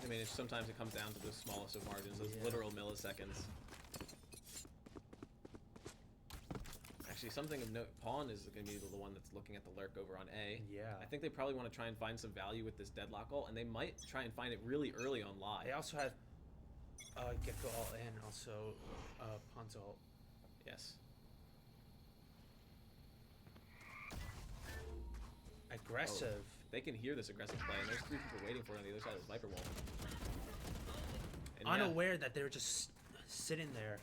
Speaker 1: I mean, sometimes it comes down to the smallest of margins, those literal milliseconds. Actually, something of note, Pawn is going to be the one that's looking at the lurk over on A.
Speaker 2: Yeah.
Speaker 1: I think they probably want to try and find some value with this deadlock ult, and they might try and find it really early on live.
Speaker 2: They also have Gecko ult and also Pawn's ult.
Speaker 1: Yes.
Speaker 2: Aggressive.
Speaker 1: Oh, they can hear this aggressive play, and there's 3 people waiting for it on the other side of the Viper wall. And
Speaker 2: Unaware that they were just sitting there.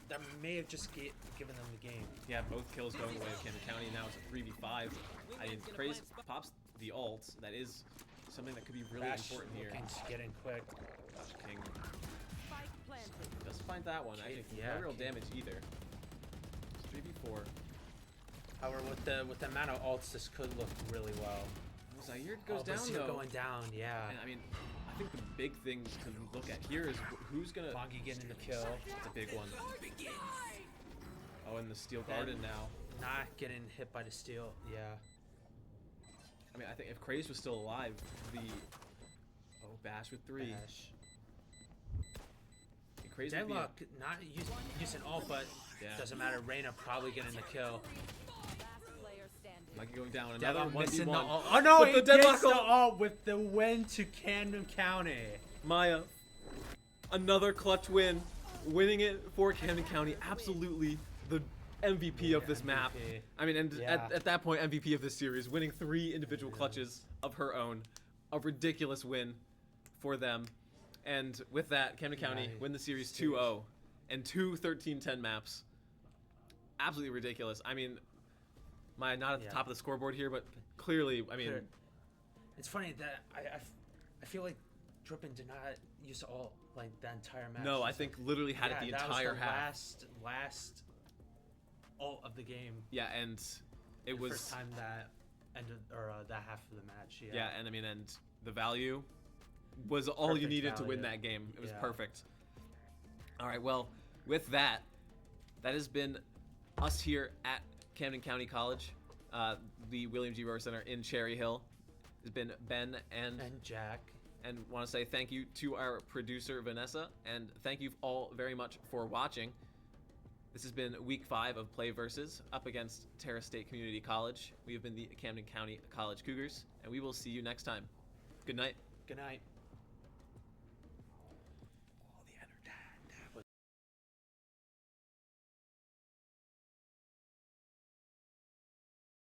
Speaker 2: That may have just given them the game.
Speaker 1: Yeah, both kills going away of Camden County. Now it's a 3v5. I mean, Craze pops the ult. That is something that could be really important here.
Speaker 2: Looking to get in quick.
Speaker 1: King
Speaker 3: Spike planted.
Speaker 1: doesn't find that one. Actually, no real damage either. It's 3v4.
Speaker 2: However, with the amount of ults, this could look really well.
Speaker 1: Zaire goes down
Speaker 2: Zaire
Speaker 1: though.
Speaker 2: going down, yeah.
Speaker 1: And I mean, I think the big thing to look at here is who's gonna.
Speaker 2: Bongi getting the kill.
Speaker 1: It's a big one. Oh, and the Steel Garden now.
Speaker 2: Not getting hit by the steel, yeah.
Speaker 1: I mean, I think if Craze was still alive, Bash with 3.
Speaker 2: Bash.
Speaker 1: Craze
Speaker 2: Deadlock not using ult, but doesn't matter. Reyna probably getting the kill.
Speaker 3: Last player standing.
Speaker 1: Mikey going down. Another
Speaker 2: Deadlock missing the
Speaker 1: 1v1.
Speaker 2: ult. Oh no,
Speaker 1: But
Speaker 2: he
Speaker 1: the
Speaker 2: gets
Speaker 1: Deadlock
Speaker 2: the
Speaker 1: ult.
Speaker 2: ult with the win to Camden County.
Speaker 1: Maya, another clutch win, winning it for Camden County. Absolutely the MVP of this map. I mean, and at that point, MVP of this series, winning 3 individual clutches of her own. A ridiculous win for them. And with that, Camden County win the series 2-0 and 2 13-10 maps. Absolutely ridiculous. I mean, Maya not at the top of the scoreboard here, but clearly, I mean...
Speaker 2: It's funny that I feel like Drippin did not use all like that entire match.
Speaker 1: No, I think literally had it the entire half.
Speaker 2: Last ult of the game.
Speaker 1: Yeah, and it was
Speaker 2: first time that ended or that half of the match. Yeah.
Speaker 1: Yeah, and I mean, and the value was all you
Speaker 2: Perfect
Speaker 1: needed to win
Speaker 2: value.
Speaker 1: that game. It was perfect. All right, well, with that, that has been us here at Camden County College, the William G. Rohr Center in Cherry Hill. It's been Ben and
Speaker 2: Jack.
Speaker 1: And want to say thank you to our producer, Vanessa, and thank you all very much for watching. This has been week 5 of Play Versus up against Terra State Community College. We have been the Camden County College Cougars, and we will see you next time. Good night.
Speaker 2: Good night.